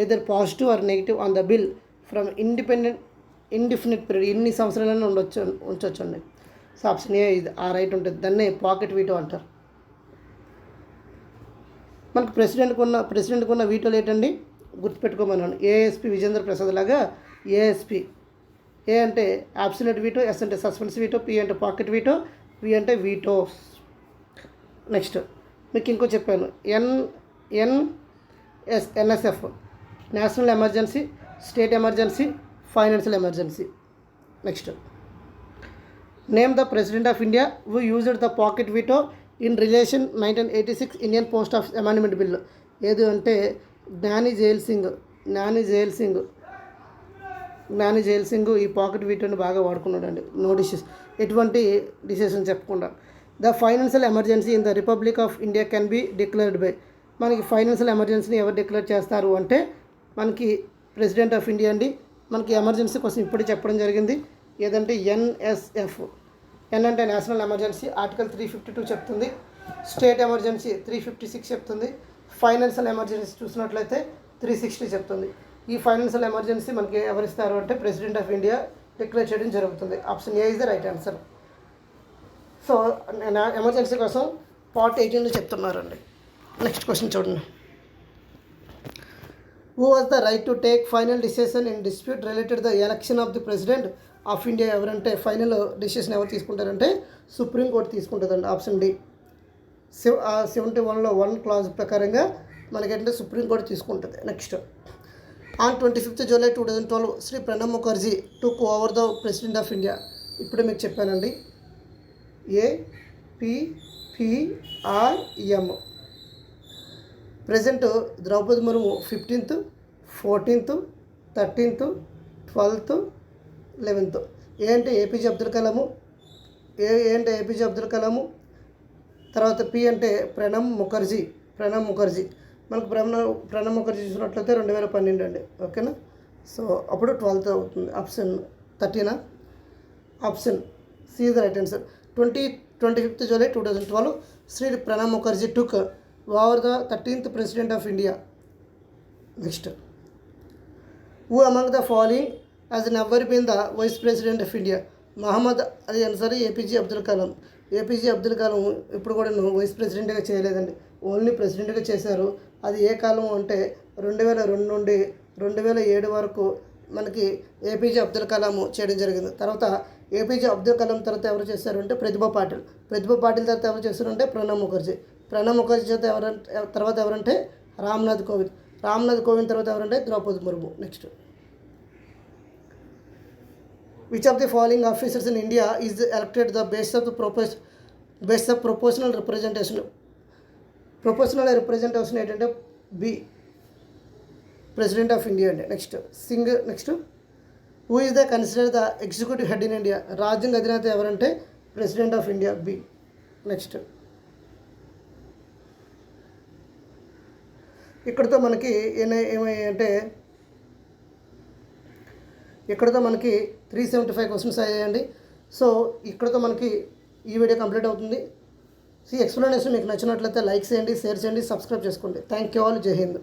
either positive or negative on the bill from indefinite period. ఎన్ని సంవత్సరాలైనా ఉంచవచ్చండి. సో ఆప్షన్ ఏ ఇది ఆ రైట్ ఉంటుంది. దాన్నే పాకెట్ వీటో అంటారు. మనకు ప్రెసిడెంట్కి ఉన్న వీటోలు ఏంటండి గుర్తుపెట్టుకోమన్నాను. ఏఎస్పి విజేంద్ర ప్రసాద్ లాగా ఏఎస్పి. ఏ అంటే అబ్సల్యూట్ వీటో, ఎస్ అంటే సస్పెన్స్ వీటో, పి అంటే పాకెట్ వీటో, వి అంటే వీటో. నెక్స్ట్ మీకు ఇంకో చెప్పాను. NSF national emergency, state emergency, financial emergency. Next, name the president of India who used the pocket veto in relation 1986 Indian post office amendment bill. ఏది అంటే జ్ఞాని జైల్ సింగ్ ఈ పాకెట్ వీటోని బాగా వాడుకున్నాడు అండి. నో ఎటువంటి డిసిషన్ చెప్పకుండా. The financial emergency in the republic of India can be declared by. మనకి ఫైనాన్షియల్ ఎమర్జెన్సీని ఎవరు డిక్లేర్ చేస్తారు అంటే మనకి ప్రెసిడెంట్ ఆఫ్ ఇండియా అండి. మనకి ఎమర్జెన్సీ కోసం ఇప్పుడు చెప్పడం జరిగింది. ఏదంటే ఎన్ఎస్ఎఫ్. ఎన్ అంటే నేషనల్ ఎమర్జెన్సీ, ఆర్టికల్ 352 చెప్తుంది. స్టేట్ ఎమర్జెన్సీ 356 చెప్తుంది. ఫైనాన్షియల్ ఎమర్జెన్సీ చూసినట్లయితే 360 చెప్తుంది. ఈ ఫైనాన్షియల్ ఎమర్జెన్సీ మనకి ఎవరిస్తారు అంటే ప్రెసిడెంట్ ఆఫ్ ఇండియా డిక్లేర్ చేయడం జరుగుతుంది. Option A is the right answer. So emergency కోసం పార్ట్ 18 చెప్తున్నారండి. నెక్స్ట్ క్వశ్చన్ చూడండి. Who was the right to take final decision in dispute related the election of the president of India? ఎవరంటే ఫైనల్ డిసిషన్ ఎవరు తీసుకుంటారంటే సుప్రీంకోర్టు తీసుకుంటుందండి. Option D. 71లో 1 క్లాజ్ ప్రకారంగా మనకేంటంటే సుప్రీంకోర్టు తీసుకుంటుంది. Next, on 25th July 2012 Shri Pranab Mukherjee took over the president of India. ఇప్పుడే మీకు చెప్పానండి. APPRM. Present Droupadi Murmu 15th, 14th, 13th, 12th, 11th. ఏంటి ఏపీజే అబ్దుల్ కలాము. తర్వాత పి అంటే ప్రణబ్ ముఖర్జీ. మనకు ప్రణబ్ ముఖర్జీ చూసినట్లయితే 2012 అండి. ఓకేనా? సో అప్పుడు 12th అవుతుంది. Option 13. Option C the right answer. 25th July 2012 Shri Pranab Mukherjee took over the 13th president of India. Next, who among the following has never been the vice president of India? Mohammad Ali Ansari, APJ Abdul Kalam. APJ Abdul Kalam ఇప్పుడు కూడా వైస్ ప్రెసిడెంట్గా చేయలేదండి, ఓన్లీ ప్రెసిడెంట్గా చేశారు. అది ఏ కాలం అంటే 2002 నుండి 2007 వరకు మనకి ఏపీజే అబ్దుల్ కలాం చేయడం జరిగింది. తర్వాత ఏపీజే అబ్దుల్ కలాం తర్వాత ఎవరు చేశారు అంటే ప్రతిభా పాటిల్ తర్వాత ఎవరు చేశారు అంటే ప్రణబ్ ముఖర్జీ తర్వాత ఎవరంటే రామ్నాథ్ కోవింద్ తర్వాత ఎవరంటే Droupadi Murmu. Next, which of the following officers in India is elected the base of proportional representation? Proportional representation ఏంటంటే బి, ప్రెసిడెంట్ ఆఫ్ ఇండియా అండి. Next, who is the consider the executive head in India? రాజ్యాంగ అధినేత ఎవరంటే president of India, B. Next, ఇక్కడతో మనకి ఏమయ్యాయంటే ఇక్కడతో మనకి 375 క్వశ్చన్స్ అయ్యాయండి. సో ఇక్కడతో మనకి ఈ వీడియో కంప్లీట్ అవుతుంది. ఎక్స్ప్లెనేషన్ మీకు నచ్చినట్లయితే లైక్ చేయండి, షేర్ చేయండి, సబ్స్క్రైబ్ చేసుకోండి. Thank you all. జై హింద్.